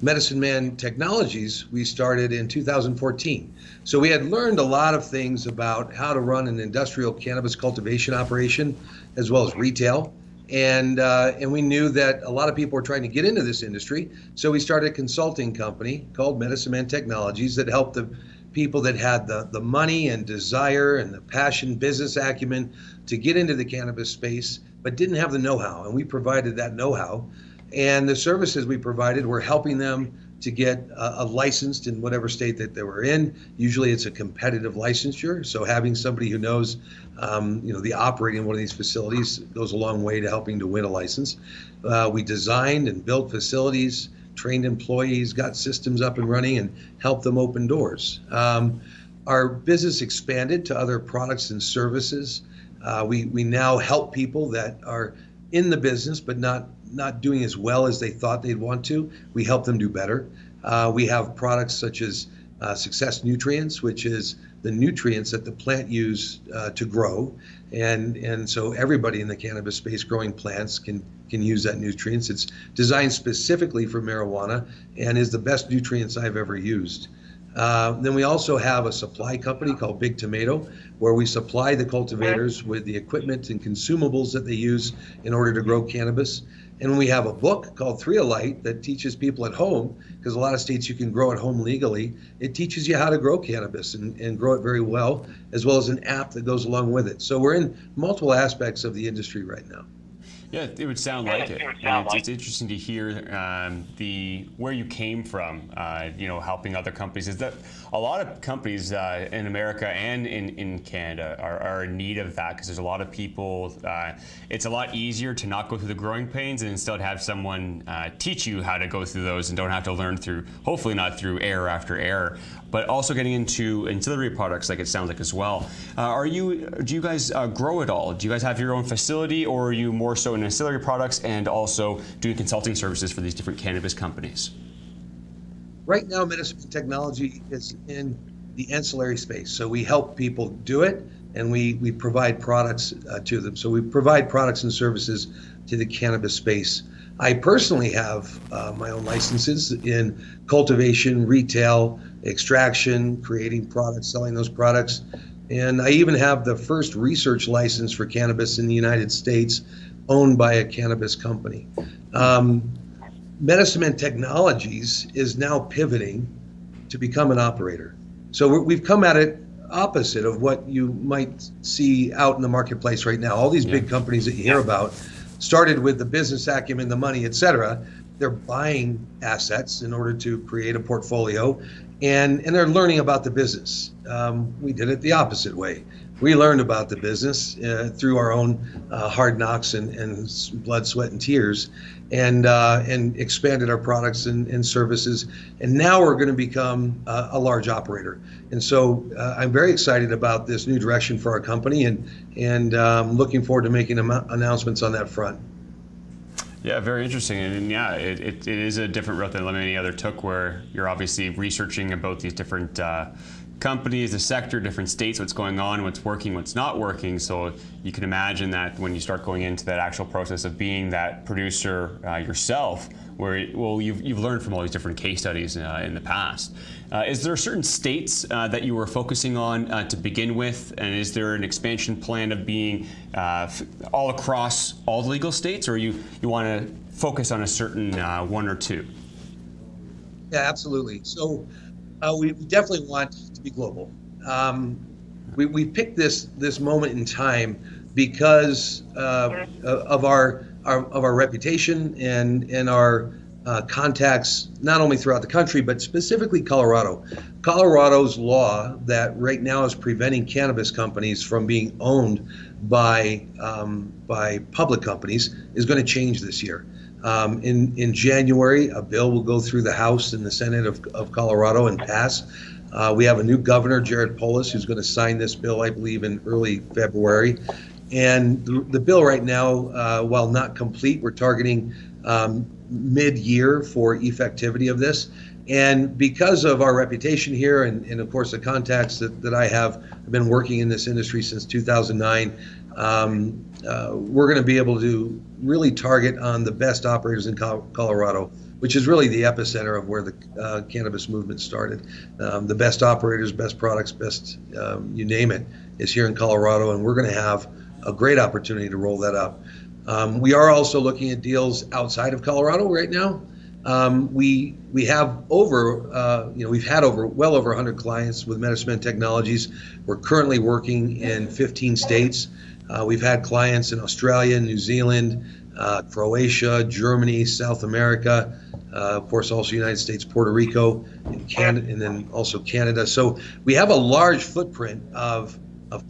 Medicine Man Technologies we started in 2014. So we had learned a lot of things about how to run an industrial cannabis cultivation operation, as well as retail. And we knew that a lot of people were trying to get into this industry. So we started a consulting company called Medicine Man Technologies that helped the people that had the money and desire and the passion, business acumen to get into the cannabis space, but didn't have the know-how. And we provided that know-how. And the services we provided were helping them to get licensed in whatever state that they were in. Usually it's a competitive licensure. So having somebody who knows, the operating one of these facilities goes a long way to helping to win a license. We designed and built facilities, trained employees, got systems up and running, and helped them open doors. Our business expanded to other products and services. We now help people that are in the business but not doing as well as they thought they'd want to. We help them do better. We have products such as Success Nutrients, which is the nutrients that the plant use to grow, and so everybody in the cannabis space growing plants can use that nutrients. It's designed specifically for marijuana and is the best nutrients I've ever used. Then we also have a supply company called Big Tomato, where we supply the cultivators with the equipment and consumables that they use in order to grow cannabis. And we have a book called 3-A-Light that teaches people at home, because a lot of states you can grow at home legally. It teaches you how to grow cannabis and grow it very well as an app that goes along with it. So we're in multiple aspects of the industry right now. Yeah, it would sound like it. It's interesting to hear where you came from, helping other companies. Is that a lot of companies in America and in Canada are in need of that, because there's a lot of people. It's a lot easier to not go through the growing pains and instead have someone teach you how to go through those, and don't have to learn through, hopefully not through error after error, but also getting into ancillary products, like it sounds like as well. Do you guys grow it all? Do you guys have your own facility, or are you more so in ancillary products and also doing consulting services for these different cannabis companies? Right now, Medicine Technology is in the ancillary space. So we help people do it, and we provide products to them. So we provide products and services to the cannabis space. I personally have my own licenses in cultivation, retail, extraction, creating products, selling those products. And I even have the first research license for cannabis in the United States, owned by a cannabis company. Medicine Technologies is now pivoting to become an operator. So we've come at it opposite of what you might see out in the marketplace right now. All these big companies that you hear about started with the business acumen, the money, et cetera. They're buying assets in order to create a portfolio, and they're learning about the business. We did it the opposite way. We learned about the business through our own hard knocks and blood, sweat, and tears, and expanded our products and services. And now we're going to become a large operator. And so I'm very excited about this new direction for our company, and looking forward to making announcements on that front. Yeah, very interesting. And yeah, it is a different route than many other took, where you're obviously researching about these different companies, the sector, different states, what's going on, what's working, what's not working. So you can imagine that when you start going into that actual process of being that producer yourself, where you've learned from all these different case studies in the past. Is there certain states that you were focusing on to begin with, and is there an expansion plan of being all across all the legal states, or you want to focus on a certain one or two? Yeah, absolutely. So we definitely want to be global. We picked this moment in time because of our reputation and our contacts, not only throughout the country, but specifically Colorado. Colorado's law that right now is preventing cannabis companies from being owned by public companies is going to change this year. In January, a bill will go through the House and the Senate of Colorado and pass. We have a new governor, Jared Polis, who's going to sign this bill, I believe, in early February. And the bill right now, while not complete, we're targeting mid-year for effectivity of this. And because of our reputation here and of course, the contacts that I have, I've been working in this industry since 2009, we're going to be able to really target on the best operators in Colorado, which is really the epicenter of where the cannabis movement started. The best operators, best products, best you name it, is here in Colorado, and we're going to have a great opportunity to roll that up. We are also looking at deals outside of Colorado right now. We have we've had well over 100 clients with Medicine Technologies. We're currently working in 15 states. We've had clients in Australia, New Zealand, Croatia, Germany, South America, of course also United States, Puerto Rico, and Canada, and then also Canada. So we have a large footprint of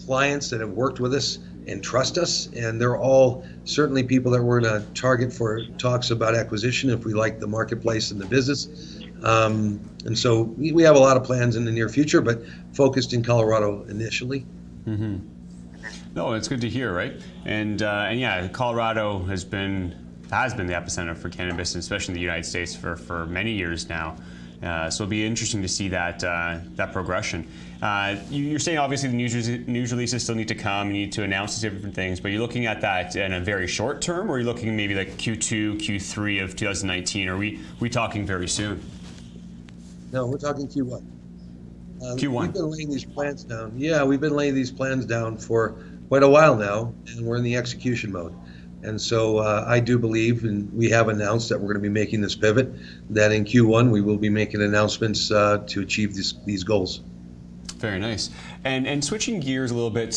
clients that have worked with us and trust us, and they're all certainly people that we're going to target for talks about acquisition if we like the marketplace and the business. And so we have a lot of plans in the near future, but focused in Colorado initially. Mm-hmm. No, it's good to hear, right? And yeah, Colorado has been the epicenter for cannabis, especially in the United States, for many years now. So it'll be interesting to see that progression. You're saying obviously the news releases still need to come, you need to announce different things, but you're looking at that in a very short term, or are you looking maybe like Q2, Q3 of 2019? Or are we talking very soon? No, we're talking Q1. Q1. We've been laying these plans down. Yeah, we've been laying these plans down for quite a while now, and we're in the execution mode. And so I do believe, and we have announced that we're going to be making this pivot, that in Q1 we will be making announcements to achieve these goals. Very nice. And switching gears a little bit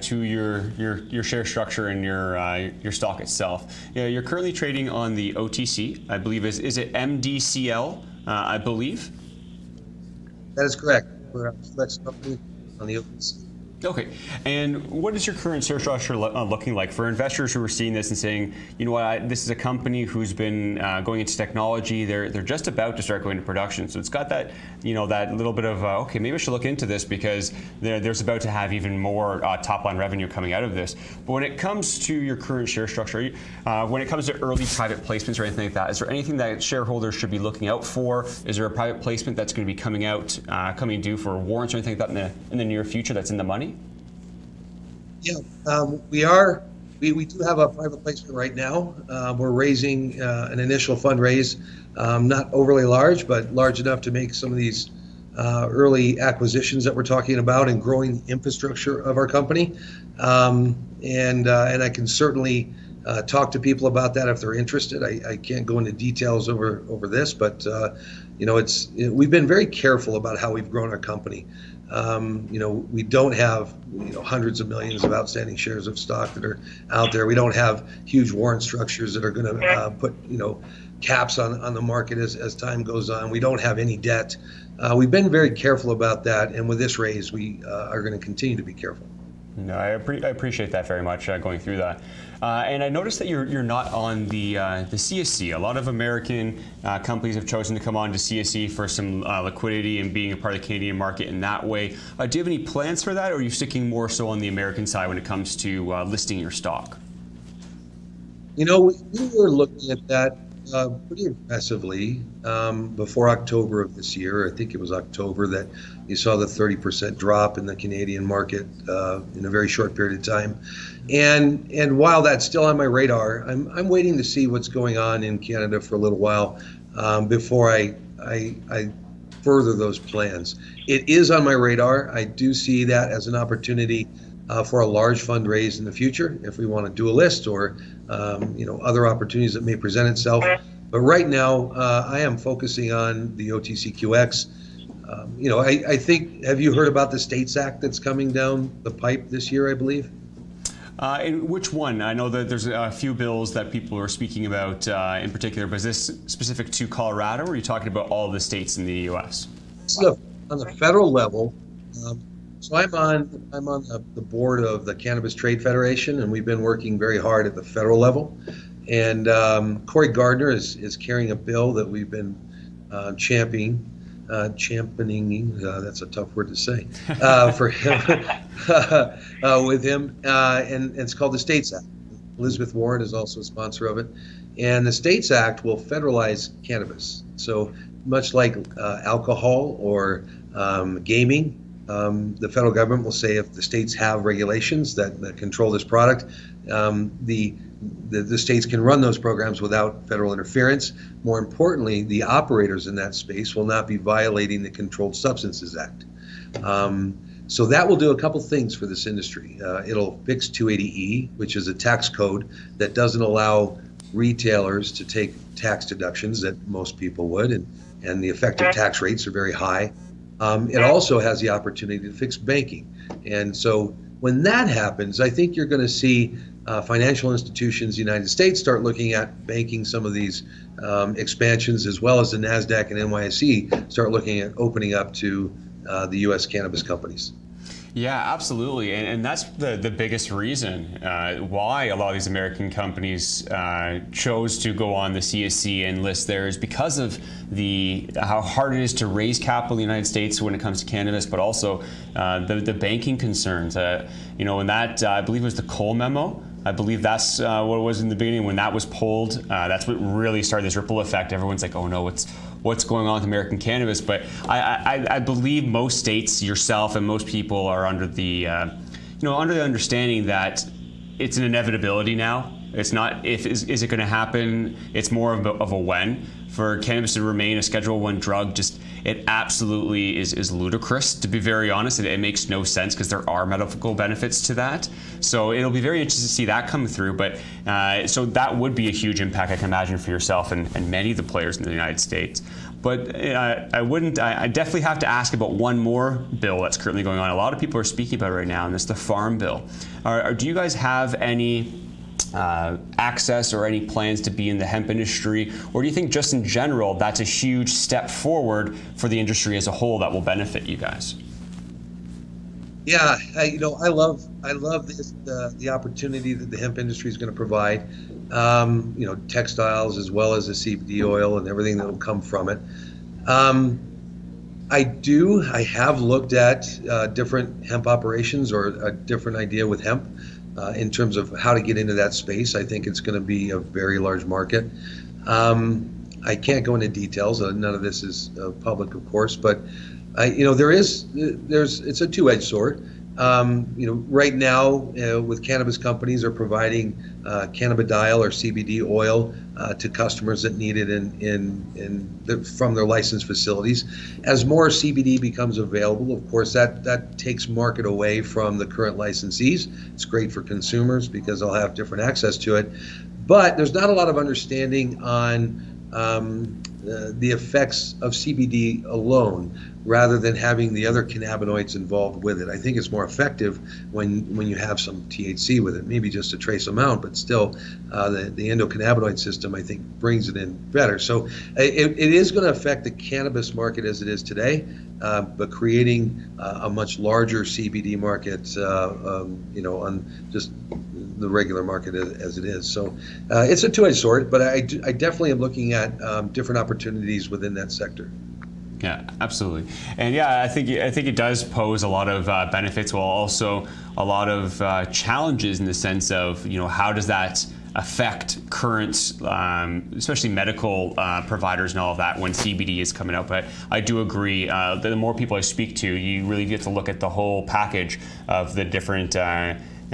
to your share structure and your stock itself. You're currently trading on the OTC, I believe. Is it MDCL, I believe? That is correct. We're a flex company on the OTC. Okay, and what is your current share structure looking like for investors who are seeing this and saying, you know what, this is a company who's been going into technology, they're just about to start going to production, so it's got that, you know, that little bit of, okay, maybe I should look into this because there's about to have even more top line revenue coming out of this. But when it comes to your current share structure, when it comes to early private placements or anything like that, is there anything that shareholders should be looking out for? Is there a private placement that's going to be coming out, coming due for warrants or anything like that in the near future that's in the money? Yeah, we do have a private placement right now. We're raising an initial fundraise, not overly large, but large enough to make some of these early acquisitions that we're talking about and growing the infrastructure of our company. And I can certainly talk to people about that if they're interested. I can't go into details over this, but you know, we've been very careful about how we've grown our company. You know, we don't have, you know, hundreds of millions of outstanding shares of stock that are out there. We don't have huge warrant structures that are going to put, you know, caps on the market as time goes on. We don't have any debt. We've been very careful about that, and with this raise, we are going to continue to be careful. No, I appreciate that very much, going through that. And I noticed that you're not on the CSE. A lot of American companies have chosen to come on to CSE for some liquidity and being a part of the Canadian market in that way. Do you have any plans for that, or are you sticking more so on the American side when it comes to listing your stock? You know, we were looking at that pretty aggressively before October of this year. I think it was October that you saw the 30% drop in the Canadian market in a very short period of time. And while that's still on my radar, I'm waiting to see what's going on in Canada for a little while before I further those plans. It is on my radar. I do see that as an opportunity for a large fundraise in the future if we want to do a list or you know, other opportunities that may present itself. But right now, I am focusing on the OTCQX. You know, I think, have you heard about the States Act that's coming down the pipe this year, I believe? And which one? I know that there's a few bills that people are speaking about in particular, but is this specific to Colorado, or are you talking about all the states in the U.S.? So on the federal level, so I'm on the board of the Cannabis Trade Federation, and we've been working very hard at the federal level. And Cory Gardner is carrying a bill that we've been championing. That's a tough word to say for him with him, and it's called the States Act. Elizabeth Warren is also a sponsor of it, and the States Act will federalize cannabis. So much like alcohol or gaming, the federal government will say if the states have regulations that control this product, the states can run those programs without federal interference. More importantly, the operators in that space will not be violating the Controlled Substances Act. So that will do a couple things for this industry. It'll fix 280E, which is a tax code that doesn't allow retailers to take tax deductions that most people would, and the effective tax rates are very high. It also has the opportunity to fix banking. And so when that happens, I think you're going to see financial institutions in the United States start looking at banking some of these expansions, as well as the NASDAQ and NYSE start looking at opening up to the U.S. cannabis companies. Yeah, absolutely, and that's the biggest reason why a lot of these American companies chose to go on the CSE and list there is because of how hard it is to raise capital in the United States when it comes to cannabis, but also the banking concerns. You know, when that I believe it was the Cole memo. I believe that's what it was in the beginning. When that was pulled, that's what really started this ripple effect. Everyone's like, oh no, what's going on with American cannabis? But I believe most states, yourself and most people are under the under the understanding that it's an inevitability now. It's not is it going to happen. It's more of a when. For cannabis to remain a Schedule I drug, it absolutely is ludicrous, to be very honest. It makes no sense because there are medical benefits to that. So it'll be very interesting to see that come through. But so that would be a huge impact, I can imagine, for yourself and many of the players in the United States. But I definitely have to ask about one more bill that's currently going on. A lot of people are speaking about it right now, and it's the Farm Bill. Do you guys have any access or any plans to be in the hemp industry, or do you think just in general that's a huge step forward for the industry as a whole that will benefit you guys? Yeah, I love this the opportunity that the hemp industry is going to provide. Textiles as well as the CBD oil and everything that will come from it. I have looked at different hemp operations or a different idea with hemp in terms of how to get into that space. I think it's going to be a very large market. I can't go into details. None of this is public, of course, but it's a two-edged sword. Right now, with cannabis companies are providing cannabidiol or CBD oil to customers that need it from their licensed facilities. As more CBD becomes available, of course, that takes market away from the current licensees. It's great for consumers because they'll have different access to it. But there's not a lot of understanding on the effects of CBD alone, rather than having the other cannabinoids involved with it. I think it's more effective when you have some THC with it, maybe just a trace amount, but still the endocannabinoid system, I think, brings it in better. So it is going to affect the cannabis market as it is today, but creating a much larger CBD market, on just the regular market as it is. So it's a two-edged sword, but I definitely am looking at different opportunities within that sector. Yeah, absolutely. And yeah, I think it does pose a lot of benefits, while also a lot of challenges in the sense of, how does that affect current, especially medical providers and all of that when CBD is coming out. But I do agree, the more people I speak to, you really get to look at the whole package of the different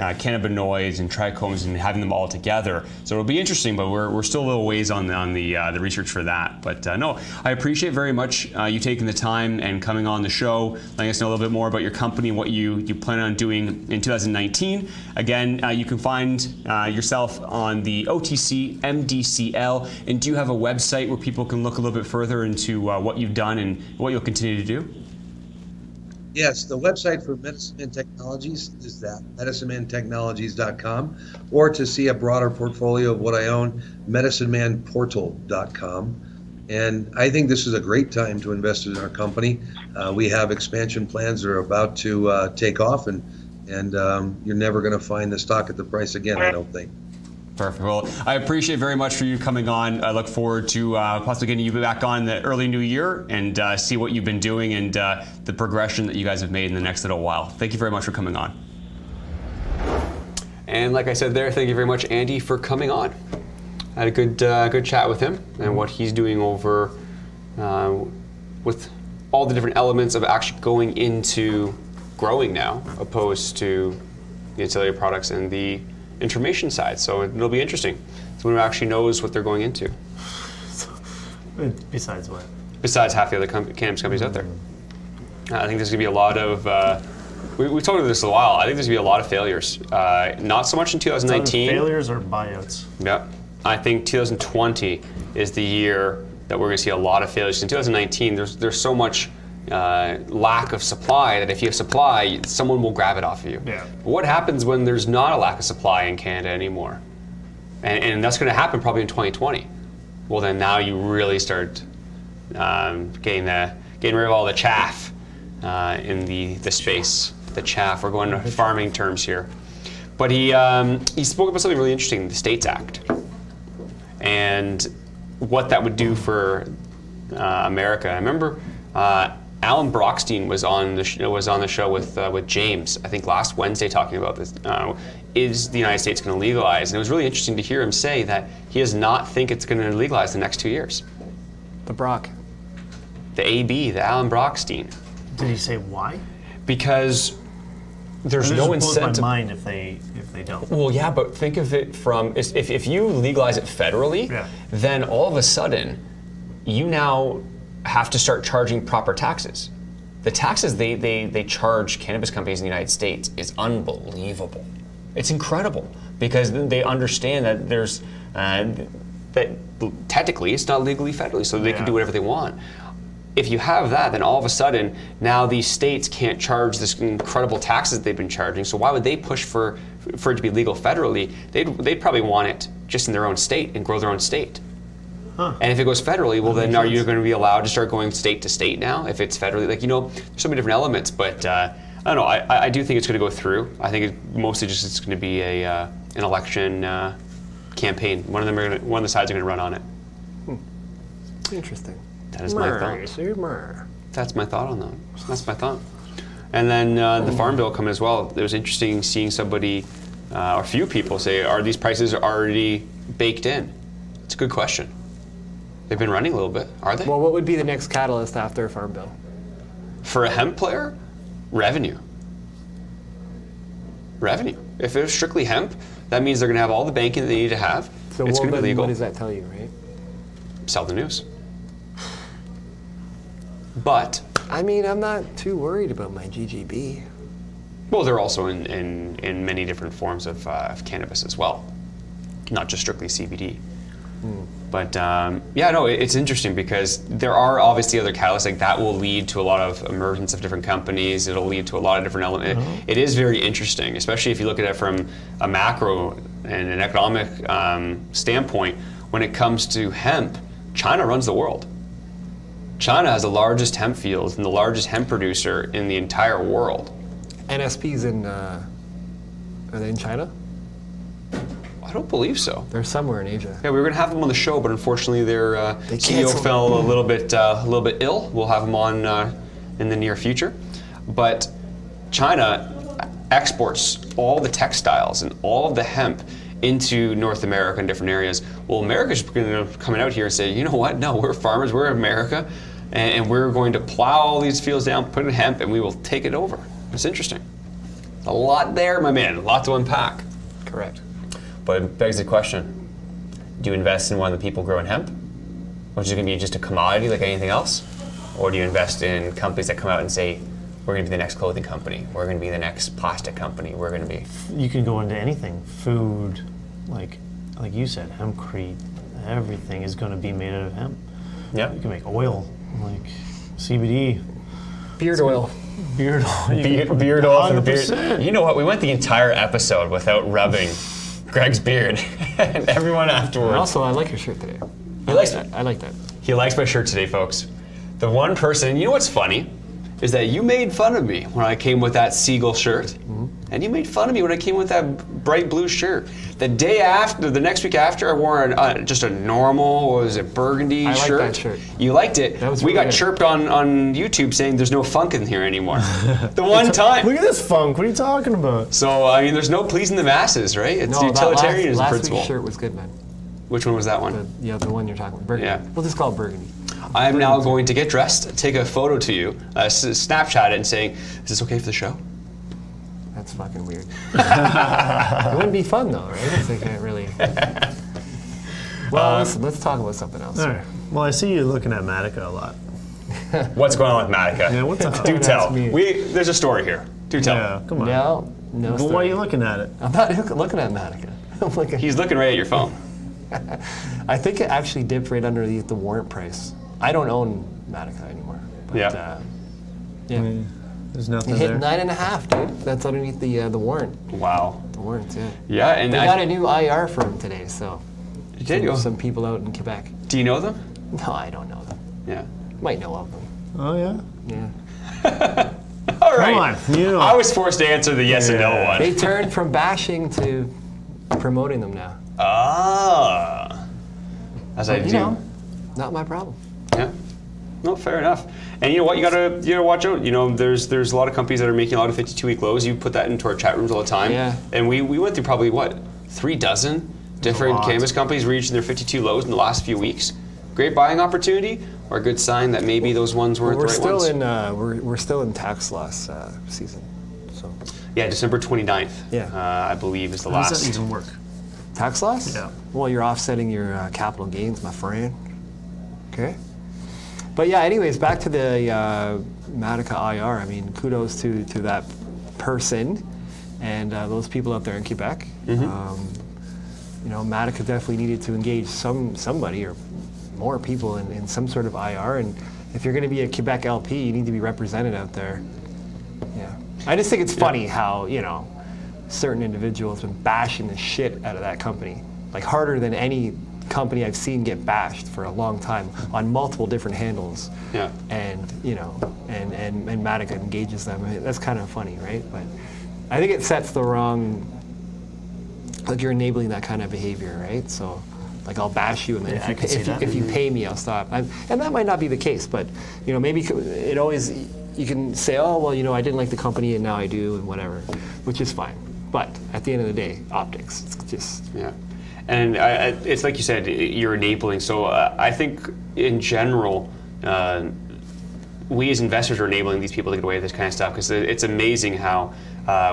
cannabinoids and trichomes and having them all together. So it'll be interesting, but we're still a little ways on the research for that. But no, I appreciate very much you taking the time and coming on the show, letting us know a little bit more about your company and what you plan on doing in 2019. Again, you can find yourself on the OTC MDCL. And do you have a website where people can look a little bit further into what you've done and what you'll continue to do? Yes, the website for Medicine Man Technologies is that, medicinemantechnologies.com, or to see a broader portfolio of what I own, medicinemanportal.com. And I think this is a great time to invest in our company. We have expansion plans that are about to take off, and you're never going to find the stock at the price again, I don't think. Perfect. Well, I appreciate very much for you coming on. I look forward to possibly getting you back on in the early new year and see what you've been doing and the progression that you guys have made in the next little while. Thank you very much for coming on. And like I said there, thank you very much, Andy, for coming on. I had a good chat with him and what he's doing over with all the different elements of actually going into growing now, opposed to the ancillary products and the information side. So it'll be interesting. Someone who actually knows what they're going into. Besides what? Besides half the other cannabis companies out there. I think there's going to be a lot of, we've talked about this a while, I think there's going to be a lot of failures. Not so much in 2019. Failures or buyouts? Yeah. I think 2020 is the year that we're going to see a lot of failures. In 2019, there's so much lack of supply that if you have supply, someone will grab it off of you. Yeah. But what happens when there's not a lack of supply in Canada anymore? And that's going to happen probably in 2020. Well, then now you really start getting rid of all the chaff in the space. The chaff. We're going to farming terms here. But he spoke about something really interesting, the States Act, and what that would do for America. I remember Alan Brockstein was on the show with James, I think last Wednesday, talking about this. Is the United States going to legalize? And it was really interesting to hear him say that he does not think it's going to legalize the next 2 years. The Brock. The AB, the Alan Brockstein. Did he say why? Because there's no incentive. Blows my mind if they don't. Well, yeah, but think of it from, if you legalize it federally, then all of a sudden, you now have to start charging proper taxes. The taxes they charge cannabis companies in the United States is unbelievable. It's incredible because they understand that there's that technically it's not legally federally, so they can do whatever they want. If you have that, then all of a sudden now these states can't charge this incredible taxes they've been charging. So why would they push for it to be legal federally? They'd probably want it just in their own state and grow their own state. Huh. And if it goes federally, well, then are you going to be allowed to start going state to state now if it's federally? Like, there's so many different elements, but I don't know. I do think it's going to go through. I think it mostly just it's going to be an election campaign. One of the sides are going to run on it. Interesting. That is my thought. That's my thought on that. That's my thought. And then the Farm Bill coming as well. It was interesting seeing somebody, or a few people say, are these prices already baked in? It's a good question. They've been running a little bit, are they? Well, what would be the next catalyst after a Farm Bill? For a hemp player, revenue. Revenue. If it's strictly hemp, that means they're going to have all the banking they need to have. So it's going to be legal. What does that tell you, right? Sell the news. But I mean, I'm not too worried about my GGB. Well, they're also in many different forms of cannabis as well, not just strictly CBD. But yeah, no, it's interesting because there are obviously other catalysts like that will lead to a lot of emergence of different companies. It'll lead to a lot of different elements. It is very interesting, especially if you look at it from a macro and an economic standpoint. When it comes to hemp, China runs the world. China has the largest hemp fields and the largest hemp producer in the entire world. NSP's in, are they in China? I don't believe so. They're somewhere in Asia. Yeah, we were going to have them on the show, but unfortunately their CEO fell a little bit ill. We'll have him on in the near future. But China exports all the textiles and all of the hemp into North America and different areas. Well, America's going to come out here and say, you know what? No, we're farmers. We're America, and we're going to plow all these fields down, put in hemp, and we will take it over. It's interesting. A lot there, my man. A lot to unpack. Correct. But it begs the question, do you invest in one of the people growing hemp, which is going to be just a commodity like anything else? Or do you invest in companies that come out and say, we're going to be the next clothing company, we're going to be the next plastic company, we're going to be... You can go into anything, food, like you said, hempcrete, everything is going to be made out of hemp. Yeah. You can make oil, like CBD. Beard oil. Beard oil. Beard oil for the beard. You know what, we went the entire episode without rubbing Greg's beard, and everyone afterwards. Also, I like your shirt today. He likes it. I like that. He likes my shirt today, folks. The one person, you know what's funny, is that you made fun of me when I came with that seagull shirt, and you made fun of me when I came with that bright blue shirt. The day after, the next week after, I wore just a normal, what was it, burgundy shirt. I like that shirt. You liked it. That was we really got good. chirped on YouTube saying there's no funk in here anymore. The one time. Look at this funk. What are you talking about? So, I mean, there's no pleasing the masses, right? It's utilitarianism last principle. week's shirt was good, man. Which one was that one? The one you're talking about, burgundy. Yeah. We'll just call it burgundy. I'm now going to get dressed, take a photo to you, Snapchat it and saying, is this okay for the show? That's fucking weird. It wouldn't be fun though, right? It's like I really... Well, listen, let's talk about something else. All right. Well, I see you looking at Matica a lot. What's going on with Matica? Yeah, what's up? Do tell. me. There's a story here. Do tell. Yeah, come on. No Well, story. why are you looking at it? I'm not looking at Matica. I'm looking. He's looking right at your phone. I think it actually dipped right underneath the warrant price. I don't own Matica anymore. But, Yeah. yeah. There's nothing It hit there. 9.5, dude. That's underneath the warrant. Wow. The warrant, yeah. Yeah, and They got a new IR firm today, so. Did you? Some people out in Quebec. Do you know them? No, I don't know them. Yeah. Might know of them. Oh, yeah? Yeah. All right. Come on. You know. I was forced to answer the yes and no one. They turned from bashing to promoting them now. Ah. As I You do. know, not my problem. Yeah. No, fair enough. And you know what? You gotta watch out. You know, there's a lot of companies that are making a lot of 52-week lows. You put that into our chat rooms all the time. Yeah. And we went through probably what, 3 dozen different lot. cannabis companies reaching their 52 lows in the last few weeks. Great buying opportunity, or a good sign that maybe those ones weren't We're the right still ones. in we're still in tax loss season. So Yeah, December 29th. Yeah. I believe is the How last. does that even work? tax loss? Yeah. Well, you're offsetting your capital gains, my friend. Okay. But yeah, anyways, back to the Matica IR. I mean, kudos to that person and those people out there in Quebec. You know, Matica definitely needed to engage somebody or more people in some sort of IR. And if you're going to be a Quebec LP, you need to be represented out there. Yeah. I just think it's funny how, you know, certain individuals have been bashing the shit out of that company, like harder than any company I've seen get bashed for a long time on multiple different handles. Yeah. And and Matica engages them. I mean, that's kind of funny, right? But I think it sets the wrong. Like you're enabling that kind of behavior, right? So, like I'll bash you, and then if you pay me, I'll stop. And that might not be the case, but maybe it always you can say, oh well, I didn't like the company and now I do, and whatever, which is fine. But at the end of the day, optics. It's just And it's like you said, you're enabling. So I think in general, we as investors are enabling these people to get away with this kind of stuff, because it's amazing how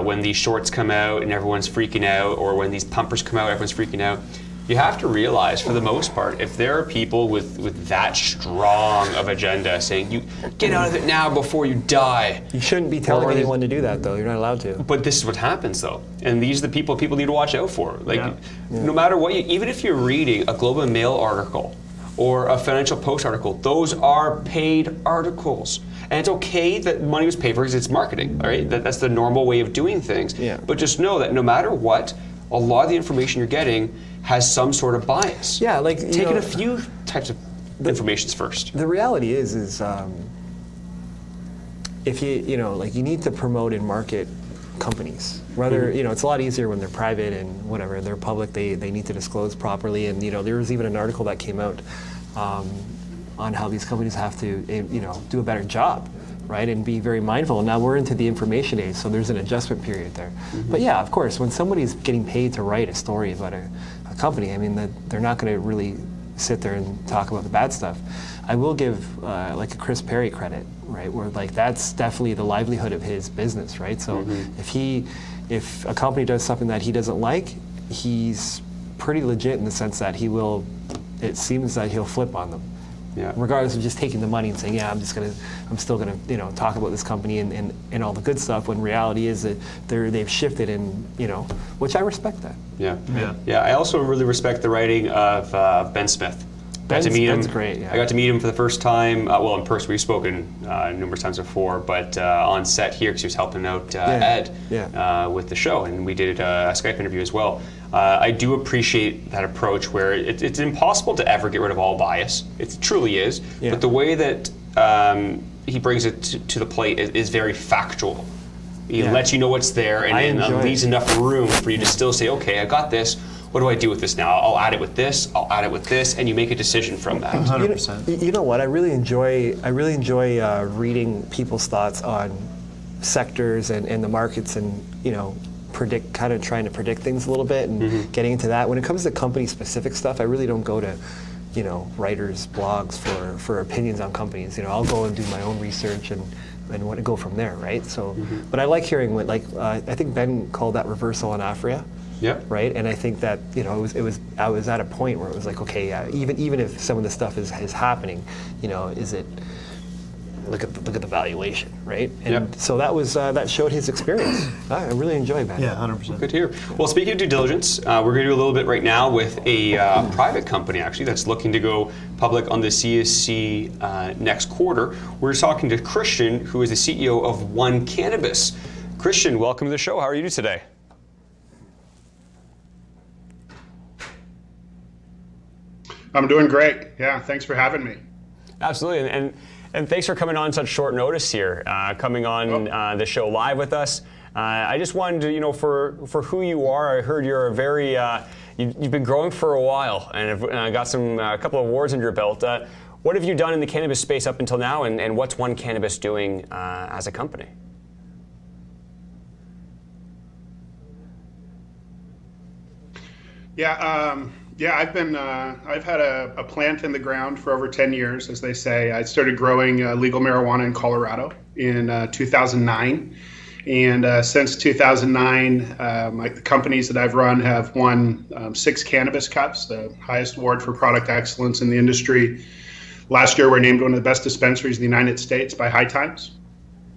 when these shorts come out and everyone's freaking out, or when these pumpers come out, everyone's freaking out. You have to realize, for the most part, if there are people with that strong of agenda saying, you get out of it now before you die. You shouldn't be telling anyone to do that, though. You're not allowed to. But this is what happens, though. And these are the people need to watch out for. Like, no matter what, even if you're reading a Globe and Mail article or a Financial Post article, those are paid articles. And it's okay that money was paid for because it's marketing, all right? That's the normal way of doing things. Yeah. But just know that no matter what, a lot of the information you're getting has some sort of bias. Yeah, like taking a few types of informations first. The reality is if you need to promote and market companies. Rather, it's a lot easier when they're private and whatever. They're public. They need to disclose properly. And there was even an article that came out on how these companies have to do a better job. Right, and be very mindful. Now we're into the information age, so there's an adjustment period there. But yeah, of course, when somebody's getting paid to write a story about a company, I mean, they're not going to really sit there and talk about the bad stuff. I will give like a Chris Perry credit, right, where like that's definitely the livelihood of his business, right? So if a company does something that he doesn't like, he's pretty legit in the sense that it seems that he'll flip on them. Yeah. Regardless of just taking the money and saying, yeah, I'm still gonna, talk about this company and all the good stuff. When reality is that they've shifted, and which I respect that. Yeah. I also really respect the writing of Ben Smith. Ben's great. Yeah. I got to meet him for the first time. In person. We've spoken numerous times before, but on set here, because he was helping out Ed with the show, and we did a Skype interview as well. I do appreciate that approach where it's impossible to ever get rid of all bias. It truly is. Yeah. But the way that he brings it to the plate is very factual. He lets you know what's there, and leaves enough room for you to still say, okay, I got this. What do I do with this now? I'll add it with this. I'll add it with this, and you make a decision from that. 100%. You know what? I really enjoy reading people's thoughts on sectors and the markets, and trying to predict things a little bit, and getting into that. When it comes to company-specific stuff, I really don't go to writers' blogs for opinions on companies. I'll go and do my own research and want to go from there, right? So, but I like hearing what I think Ben called that reversal on Afria. Yeah. Right. And I think that I was at a point where it was like, okay, even if some of the stuff is happening, is it? Look at the valuation, right? And so that showed his experience. I really enjoyed that. Yeah, 100%. Good to hear. Well, speaking of due diligence, we're going to do a little bit right now with a private company actually that's looking to go public on the CSC next quarter. We're talking to Christian, who is the CEO of One Cannabis. Christian, welcome to the show. How are you today? I'm doing great. Yeah, thanks for having me. Absolutely, and thanks for coming on such short notice here, coming on the show live with us. I just wanted to, for who you are, I heard you're a very, you've been growing for a while and have got a couple of awards under your belt. What have you done in the cannabis space up until now, and what's One Cannabis doing as a company? I've had a plant in the ground for over 10 years, as they say. I started growing legal marijuana in Colorado in 2009. And since 2009, the companies that I've run have won 6 Cannabis Cups, the highest award for product excellence in the industry. Last year, we were named one of the best dispensaries in the United States by High Times.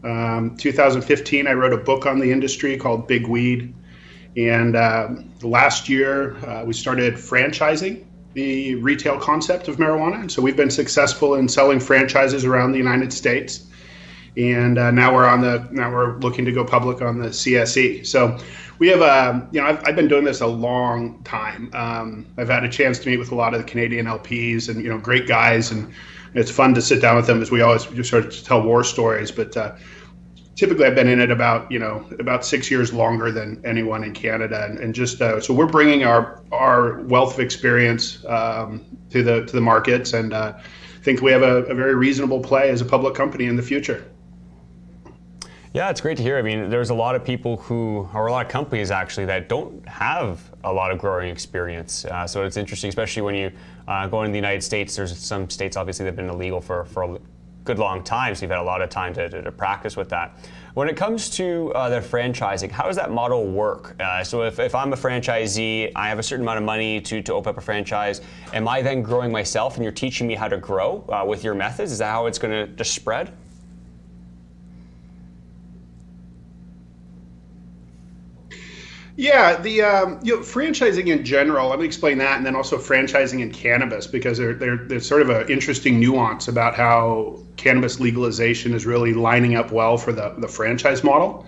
2015, I wrote a book on the industry called Big Weed. And last year, we started franchising the retail concept of marijuana. And so we've been successful in selling franchises around the United States. and now we're looking to go public on the CSE. So we have I've been doing this a long time. I've had a chance to meet with a lot of the Canadian LPs and great guys, and it's fun to sit down with them as we always just sort of tell war stories. But typically, I've been in it about 6 years longer than anyone in Canada, and just so we're bringing our wealth of experience to the markets, and think we have a very reasonable play as a public company in the future. Yeah, it's great to hear. I mean, there's a lot of people or a lot of companies actually that don't have a lot of growing experience. So it's interesting, especially when you go into the United States. There's some states obviously that have been illegal for a good long time, so you've had a lot of time to practice with that. When it comes to the franchising, how does that model work? So if I'm a franchisee, I have a certain amount of money to open up a franchise, am I then growing myself and you're teaching me how to grow with your methods? Is that how it's going to just spread? Yeah, the franchising in general. Let me explain that, and then also franchising in cannabis, because there's sort of an interesting nuance about how cannabis legalization is really lining up well for the franchise model.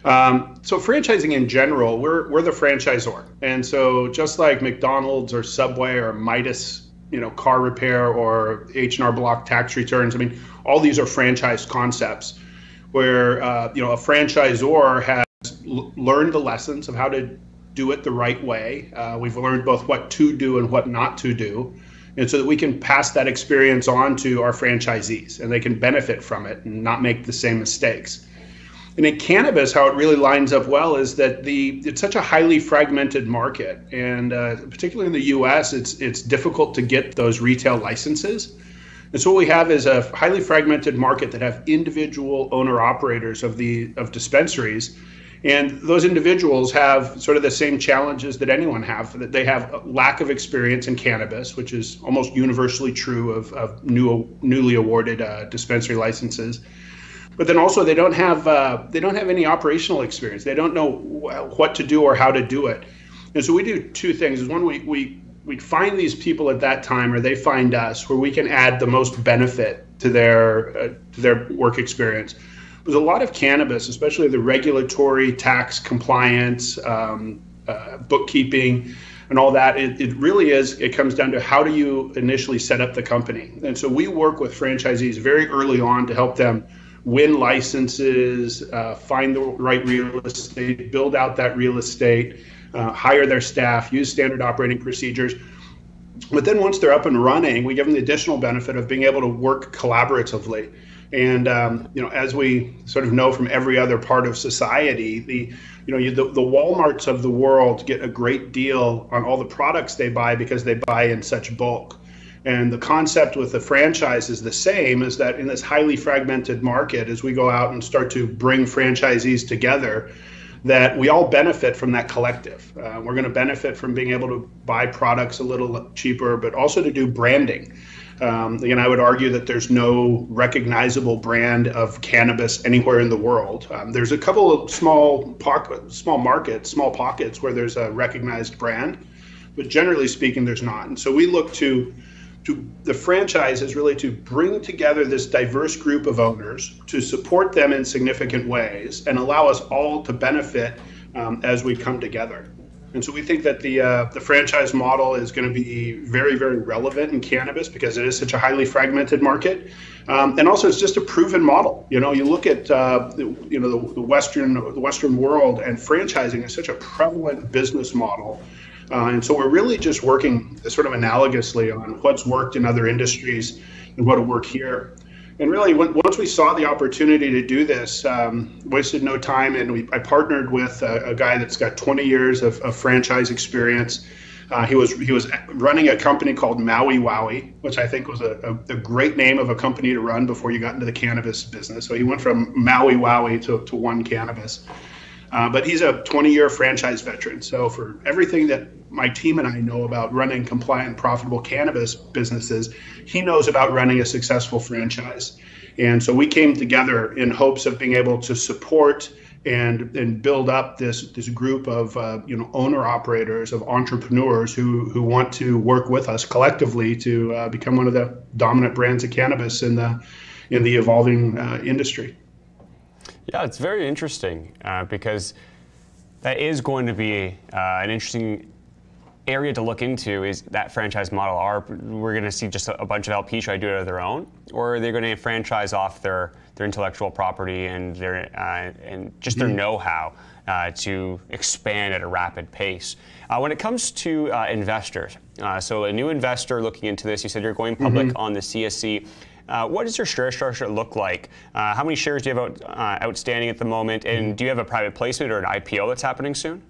So franchising in general, we're the franchisor, and so just like McDonald's or Subway or Midas, car repair or H&R Block tax returns. I mean, all these are franchise concepts where a franchisor has learned the lessons of how to do it the right way. We've learned both what to do and what not to do, and so that we can pass that experience on to our franchisees and they can benefit from it and not make the same mistakes. And in cannabis, how it really lines up well is that it's such a highly fragmented market, and particularly in the U.S., it's difficult to get those retail licenses. And so what we have is a highly fragmented market that have individual owner-operators of dispensaries. And those individuals have sort of the same challenges that anyone have, that they have a lack of experience in cannabis, which is almost universally true of newly awarded dispensary licenses. But then also they don't have any operational experience. They don't know what to do or how to do it. And so we do two things. One, we find these people at that time, or they find us, where we can add the most benefit to their work experience. There's a lot of cannabis, especially the regulatory, tax compliance, bookkeeping, and all that. It really is. It comes down to how do you initially set up the company. And so we work with franchisees very early on to help them win licenses, find the right real estate, build out that real estate, hire their staff, use standard operating procedures. But then once they're up and running, we give them the additional benefit of being able to work collaboratively. And as we sort of know from every other part of society, the Walmarts of the world get a great deal on all the products they buy because they buy in such bulk. And the concept with the franchise is the same, is that in this highly fragmented market, as we go out and start to bring franchisees together, that we all benefit from that collective. We're going to benefit from being able to buy products a little cheaper, but also to do branding. Again, I would argue that there's no recognizable brand of cannabis anywhere in the world. There's a couple of small pockets where there's a recognized brand, but generally speaking, there's not. And so we look to the franchise is really to bring together this diverse group of owners, to support them in significant ways, and allow us all to benefit as we come together. And so we think that the franchise model is going to be very, very relevant in cannabis because it is such a highly fragmented market, and also it's just a proven model. You look at the Western world, and franchising is such a prevalent business model. And so we're really just working sort of analogously on what's worked in other industries and what will work here. And really, once we saw the opportunity to do this, wasted no time, and I partnered with a guy that's got 20 years of franchise experience. He was running a company called Maui Wowie, which I think was a great name of a company to run before you got into the cannabis business. So he went from Maui Wowie to One Cannabis. But he's a 20-year franchise veteran. So for everything that my team and I know about running compliant, profitable cannabis businesses, he knows about running a successful franchise. And so we came together in hopes of being able to support and build up this group of owner-operators, of entrepreneurs who want to work with us collectively to become one of the dominant brands of cannabis in the in the evolving industry. Yeah, it's very interesting because that is going to be an interesting area to look into, is that franchise model. We're going to see just a bunch of LPs try to do it on their own, or are they going to franchise off their intellectual property and their know-how to expand at a rapid pace? When it comes to investors, so a new investor looking into this, you said you're going public on the CSE. What does your share structure look like? How many shares do you have outstanding at the moment? And do you have a private placement or an IPO that's happening soon?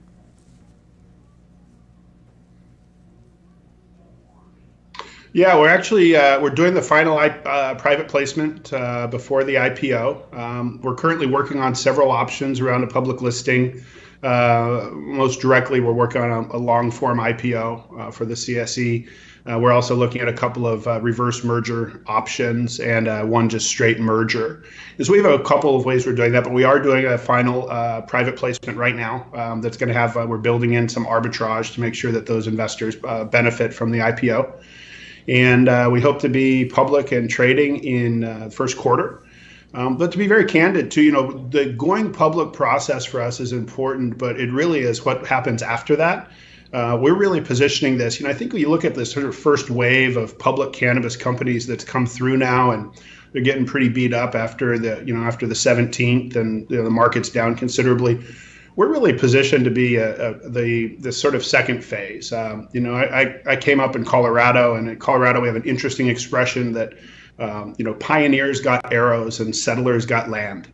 Yeah, we're actually we're doing the final private placement before the IPO. We're currently working on several options around a public listing. Most directly, we're working on a long-form IPO for the CSE. We're also looking at a couple of reverse merger options and one just straight merger. So we have a couple of ways we're doing that, but we are doing a final private placement right now that's going to have, we're building in some arbitrage to make sure that those investors benefit from the IPO. And we hope to be public and trading in the first quarter. But to be very candid too, the going public process for us is important, but it really is what happens after that. We're really positioning this. I think when you look at this sort of first wave of public cannabis companies that's come through now, and they're getting pretty beat up after the 17th, and the market's down considerably. We're really positioned to be the sort of second phase. I came up in Colorado, and in Colorado we have an interesting expression that pioneers got arrows and settlers got land.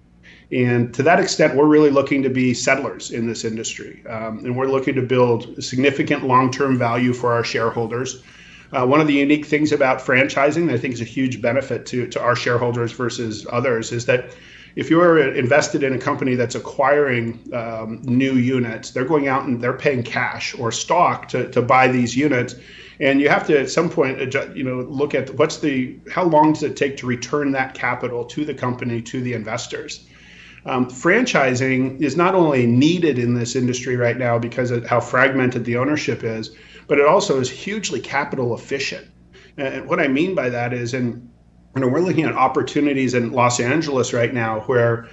And to that extent, we're really looking to be settlers in this industry. And we're looking to build significant long-term value for our shareholders. One of the unique things about franchising that I think is a huge benefit to our shareholders versus others is that if you're invested in a company that's acquiring new units, they're going out and they're paying cash or stock to buy these units. And you have to, at some point, look at how long does it take to return that capital to the company, to the investors. Franchising is not only needed in this industry right now because of how fragmented the ownership is, but it also is hugely capital efficient. And what I mean by that is, we're looking at opportunities in Los Angeles right now where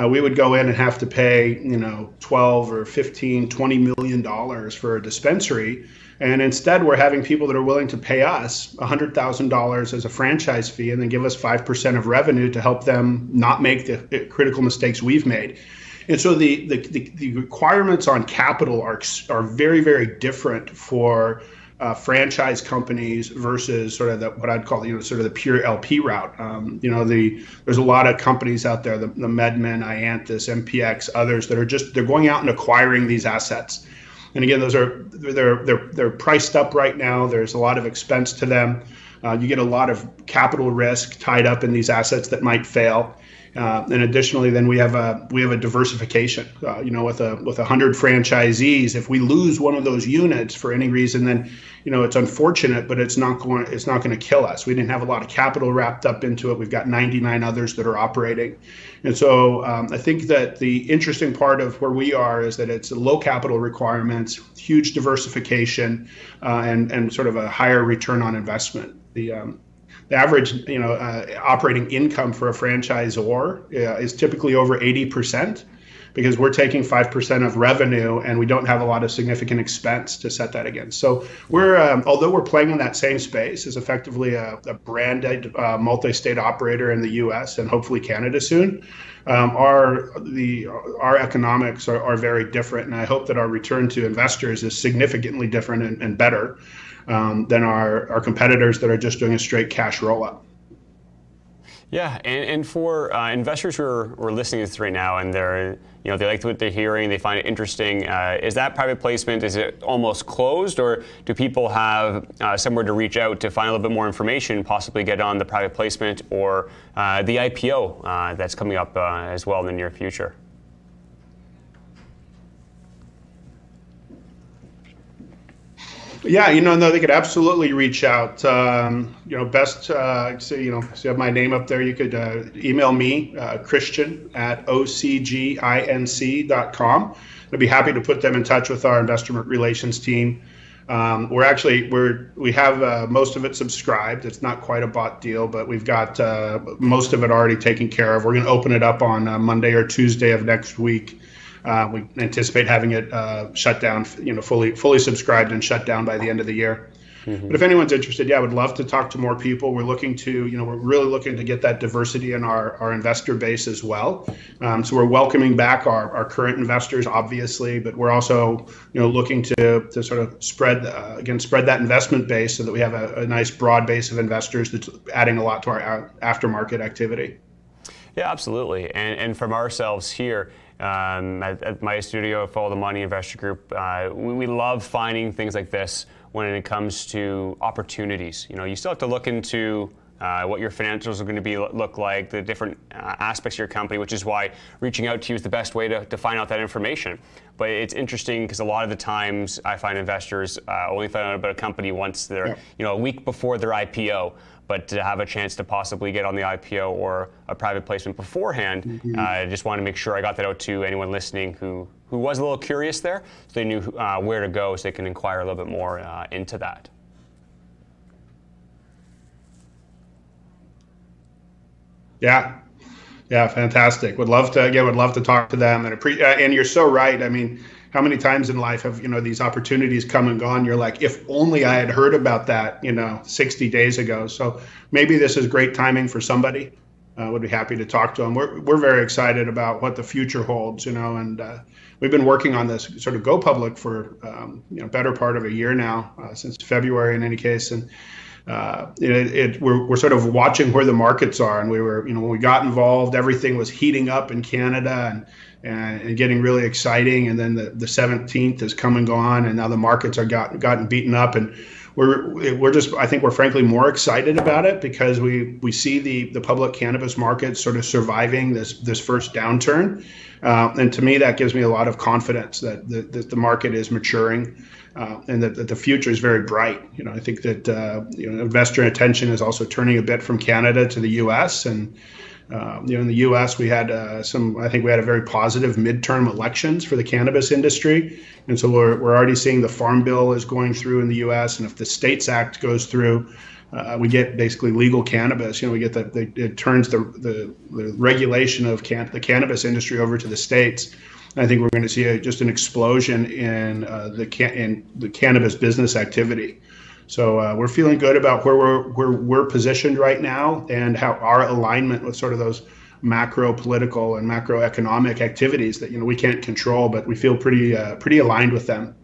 we would go in and have to pay, $12 or $15, $20 million for a dispensary. And instead, we're having people that are willing to pay us $100,000 as a franchise fee and then give us 5% of revenue to help them not make the critical mistakes we've made. And so the requirements on capital are very, very different for franchise companies versus sort of what I'd call sort of the pure LP route. There's a lot of companies out there, the MedMen, Ianthus, MPX, others that are they're going out and acquiring these assets. And again, they're priced up right now. There's a lot of expense to them. You get a lot of capital risk tied up in these assets that might fail. And additionally, then we have a diversification. With 100 franchisees, if we lose one of those units for any reason, then it's unfortunate, but it's not going to kill us. We didn't have a lot of capital wrapped up into it. We've got 99 others that are operating, and so I think that the interesting part of where we are is that it's low capital requirements, huge diversification, and sort of a higher return on investment. The average, operating income for a franchisor is typically over 80%, because we're taking 5% of revenue and we don't have a lot of significant expense to set that against. So we're, although we're playing in that same space as effectively a branded multi-state operator in the U.S. and hopefully Canada soon, our economics are very different, and I hope that our return to investors is significantly different and better than our competitors that are just doing a straight cash roll-up. Yeah, and for investors who are listening to this right now and they like what they're hearing, they find it interesting, is that private placement, is it almost closed, or do people have somewhere to reach out to find a little bit more information, possibly get on the private placement or the IPO that's coming up as well in the near future? Yeah, no, they could absolutely reach out. Best, so you have my name up there. You could email me, Christian@ocginc.com. I'd be happy to put them in touch with our investor relations team. We have most of it subscribed. It's not quite a bought deal, but we've got most of it already taken care of. We're going to open it up on Monday or Tuesday of next week. We anticipate having it shut down, fully subscribed and shut down by the end of the year. But if anyone's interested, I would love to talk to more people. We're really looking to get that diversity in our investor base as well. So we're welcoming back our current investors, obviously, but we're also, looking to sort of spread that investment base so that we have a nice broad base of investors that's adding a lot to our aftermarket activity. Yeah, absolutely. And from ourselves here, at my studio, Follow the Money Investor Group, we love finding things like this when it comes to opportunities. You still have to look into what your financials are going to look like, the different aspects of your company, which is why reaching out to you is the best way to find out that information. But it's interesting because a lot of the times I find investors only find out about a company once they're, a week before their IPO. But to have a chance to possibly get on the IPO or a private placement beforehand, I just want to make sure I got that out to anyone listening who was a little curious there, so they knew where to go, so they can inquire a little bit more into that. Yeah, fantastic. Would love to talk to them, and you're so right. I mean, how many times in life have these opportunities come and gone? You're like, if only I had heard about that 60 days ago. So maybe this is great timing for somebody. Would be happy to talk to them. We're very excited about what the future holds, and we've been working on this sort of go public for better part of a year now, since February in any case, and we're sort of watching where the markets are. And we were, when we got involved, everything was heating up in Canada and getting really exciting. And then the 17th has come and gone, and now the markets are gotten beaten up, and I think we're frankly more excited about it because we see the public cannabis market sort of surviving this first downturn, and to me that gives me a lot of confidence that the market is maturing, and that the future is very bright. I think that investor attention is also turning a bit from Canada to the U.S. and in the U.S. we had I think we had a very positive midterm elections for the cannabis industry, and so we're already seeing the Farm Bill is going through in the U.S. and if the States Act goes through, we get basically legal cannabis. We get it turns the regulation of the cannabis industry over to the states. I think we're going to see just an explosion in the cannabis business activity. So we're feeling good about where we're positioned right now and how our alignment with sort of those macro political and macroeconomic activities that we can't control, but we feel pretty aligned with them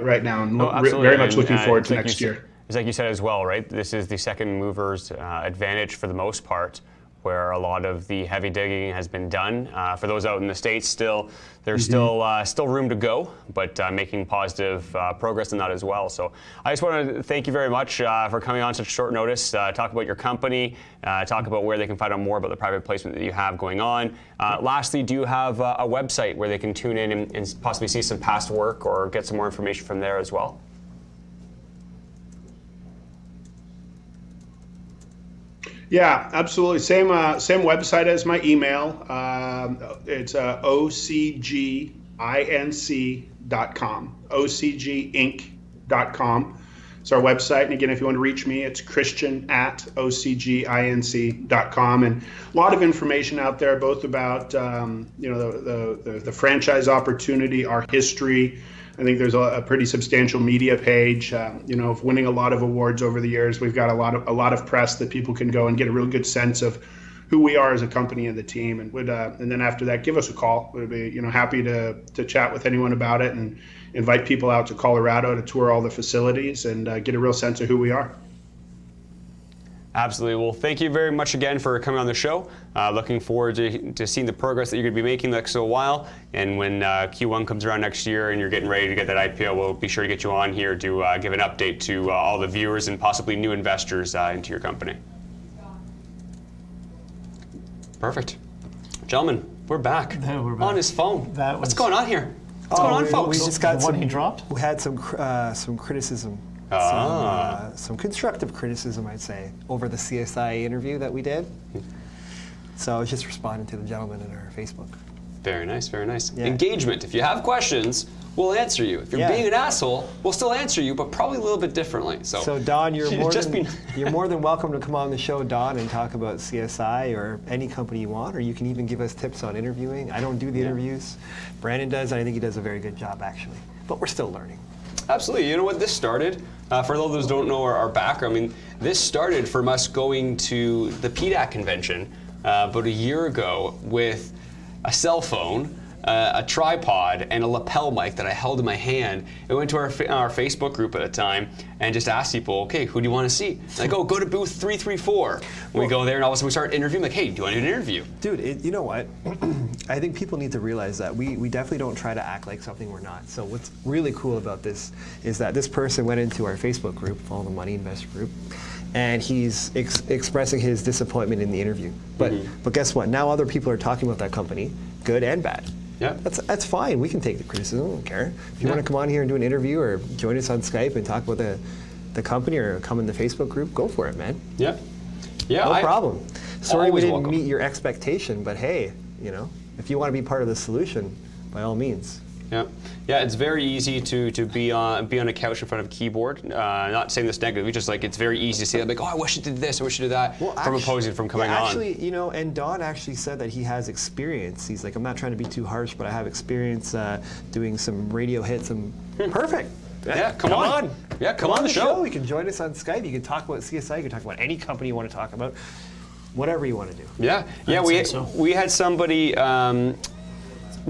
right now, and very much looking forward to next year. It's like you said as well, right? This is the second mover's advantage for the most part, where a lot of the heavy digging has been done. For those out in the States, there's still room to go, but making positive progress in that as well. So I just want to thank you very much for coming on such short notice, talk about your company, talk about where they can find out more about the private placement that you have going on. Lastly, do you have a website where they can tune in and possibly see some past work or get some more information from there as well? Yeah, absolutely. Same website as my email. It's ocginc.com. ocginc.com. It's our website. And again, if you want to reach me, it's christian@ocginc.com. And a lot of information out there, both about the franchise opportunity, our history. I think there's a pretty substantial media page, of winning a lot of awards over the years. We've got a lot of press that people can go and get a real good sense of who we are as a company and the team. And and then after that, give us a call. We'd be happy to chat with anyone about it and invite people out to Colorado to tour all the facilities and get a real sense of who we are. Absolutely. Well, thank you very much again for coming on the show. Looking forward to seeing the progress that you're going to be making next a while. And when Q1 comes around next year and you're getting ready to get that IPO, we'll be sure to get you on here to give an update to all the viewers and possibly new investors into your company. Perfect. Gentlemen, we're back. Yeah, we're back. On his phone. What's going on here? What's going on, folks? We just got he dropped? We had some criticism. Some constructive criticism, I'd say, over the CSI interview that we did. So I was just responding to the gentleman in our Facebook. Very nice, very nice. Yeah. Engagement. If you have questions, we'll answer you. If you're being an asshole, we'll still answer you, but probably a little bit differently. So Don, you're more than welcome to come on the show, Don, and talk about CSI or any company you want, or you can even give us tips on interviewing. I don't do the interviews. Brandon does, and I think he does a very good job, actually. But we're still learning. Absolutely. You know what this started? For those who don't know our background, I mean, this started from us going to the PDAC convention about a year ago with a cell phone, a tripod, and a lapel mic that I held in my hand. I went to our Facebook group at the time and just asked people, okay, who do you want to see? And I go to booth 334. We go there and all of a sudden we start interviewing, like, hey, do I need an interview? Dude, you know what? I think people need to realize that we definitely don't try to act like something we're not. So what's really cool about this is that this person went into our Facebook group, Follow the Money Investor Group, and he's expressing his disappointment in the interview. But guess what? Now other people are talking about that company, good and bad. Yeah. That's fine. We can take the criticism. I don't care. If you want to come on here and do an interview or join us on Skype and talk about the company or come in the Facebook group, go for it, man. Yeah. Yeah. No problem. Sorry we didn't meet your expectation, but hey, you know, if you want to be part of the solution, by all means. Yeah, yeah. It's very easy to be on a couch in front of a keyboard. Not saying this negatively, just like it's very easy to say like, oh, I wish you did this, I wish you did that. Well, from opposing from coming on. Actually, you know, and Don actually said that he has experience. He's like, I'm not trying to be too harsh, but I have experience doing some radio hits. And perfect. Yeah, come on. Yeah, come on the show. You can join us on Skype. You can talk about CSI. You can talk about any company you want to talk about. Whatever you want to do. Yeah, yeah. We had somebody.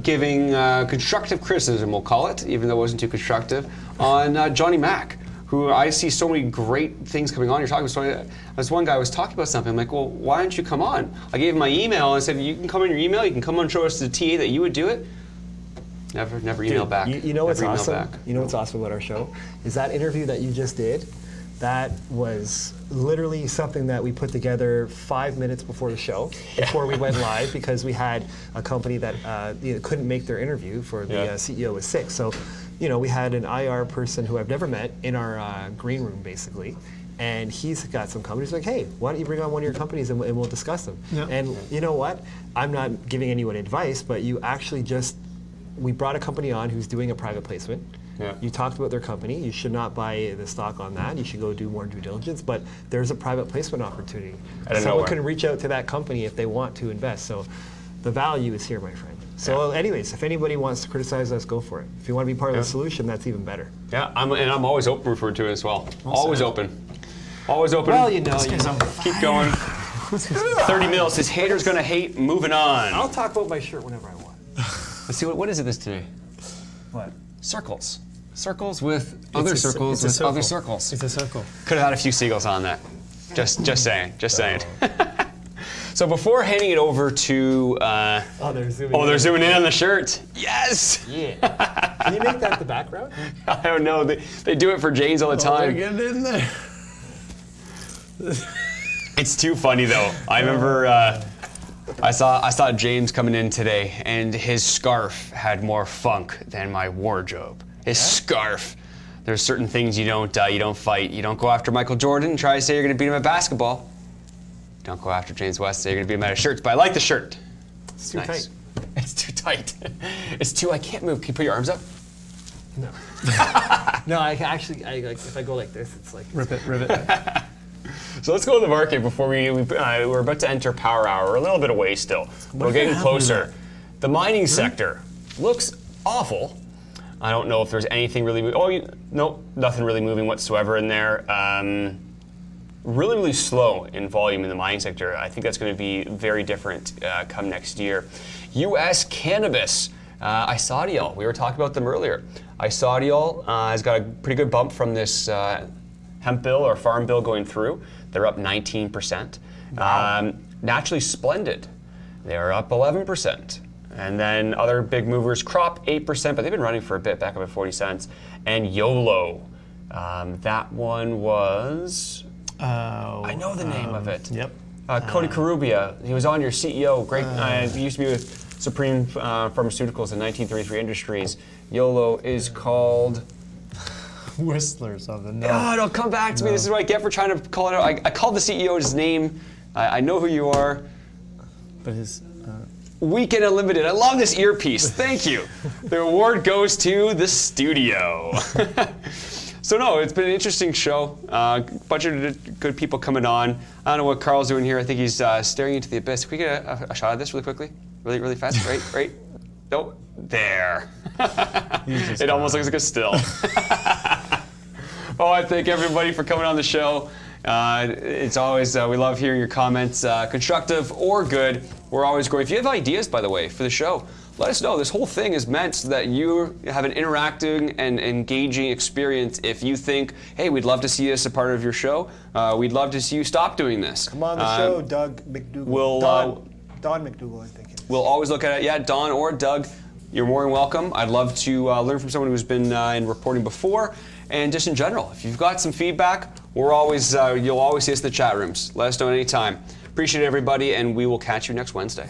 Giving constructive criticism, we'll call it, even though it wasn't too constructive, on Johnny Mac, who I see so many great things coming on. You're talking about this one guy was talking about something. I'm like, well, why don't you come on? I gave him my email and I said, you can come on your email, you can come on and show us the TA that you would do it. Never emailed back. You know what's awesome? You know what's awesome about our show? Is that interview that you just did, that was literally something that we put together 5 minutes before the show, before we went live, because we had a company that couldn't make their interview for the CEO was sick. So, you know, we had an IR person who I've never met in our green room, basically, and he's got some companies like, hey, why don't you bring on one of your companies and we'll discuss them. Yeah. And you know what? I'm not giving anyone advice, but you actually we brought a company on who's doing a private placement. Yeah. You talked about their company. You should not buy the stock on that. You should go do more due diligence. But there's a private placement opportunity. Someone can reach out to that company if they want to invest. So the value is here, my friend. So anyways, if anybody wants to criticize us, go for it. If you want to be part of the solution, that's even better. Yeah, I'm always open for it as well. Always open. Always open. Well, you know. Keep going. 30 mils. His hater's going to hate. Moving on. I'll talk about my shirt whenever I want. Let's see, what is it this today? What? Circles. Circles with other circles with other circles. It's a circle. Could have had a few seagulls on that. Just saying. Just saying. So before handing it over to... they're zooming in on the shirt. Yes! Yeah. Can you make that the background? I don't know. They do it for James all the time. Get it in there. It's too funny though. I remember I saw James coming in today, and his scarf had more funk than my wardrobe. His scarf. There's certain things you don't fight. You don't go after Michael Jordan and try to say you're going to beat him at basketball. Don't go after James West and say you're going to beat him at his shirts. But I like the shirt. It's too tight. It's too tight. It's too. I can't move. Can you put your arms up? No. No. I actually like if I go like this, it's like rip it. So let's go to the market before we're about to enter power hour. We're a little bit away still. We're getting closer. The mining sector looks awful. I don't know if there's anything really no, nothing really moving whatsoever in there. Really slow in volume in the mining sector. I think that's going to be very different come next year. U.S. cannabis. Isodiol, we were talking about them earlier. Isodiol has got a pretty good bump from this hemp bill or farm bill going through. They're up 19%. Wow. Naturally Splendid, they're up 11%. And then other big movers, Crop 8%, but they've been running for a bit, back up at 40 cents. And YOLO, that one was, I know the name of it. Yep. Cody Carubia, he was on your CEO, great, he used to be with Supreme Pharmaceuticals in 1933 Industries. YOLO is called... Whistlers of the North. Oh, don't come back to me. This is what I get for trying to call it out. I called the CEO his name. I know who you are. But his... Weekend Unlimited. I love this earpiece. Thank you. The award goes to the studio. So no, it's been an interesting show. Bunch of good people coming on. I don't know what Carl's doing here. I think he's staring into the abyss. Can we get a shot of this really quickly? Really fast? Right? No, there. It almost looks like a still. Oh, I thank everybody for coming on the show. It's always, we love hearing your comments, constructive or good. We're always growing. If you have ideas, by the way, for the show, let us know. This whole thing is meant so that you have an interacting and engaging experience. If you think, hey, we'd love to see this a part of your show, we'd love to see you stop doing this. Come on the show, Doug McDougall. Don McDougall, I think. We'll always look at it. Yeah, Don or Doug, you're more than welcome. I'd love to learn from someone who's been in reporting before. And just in general, if you've got some feedback, we're always you'll always see us in the chat rooms. Let us know anytime. Appreciate it, everybody, and we will catch you next Wednesday.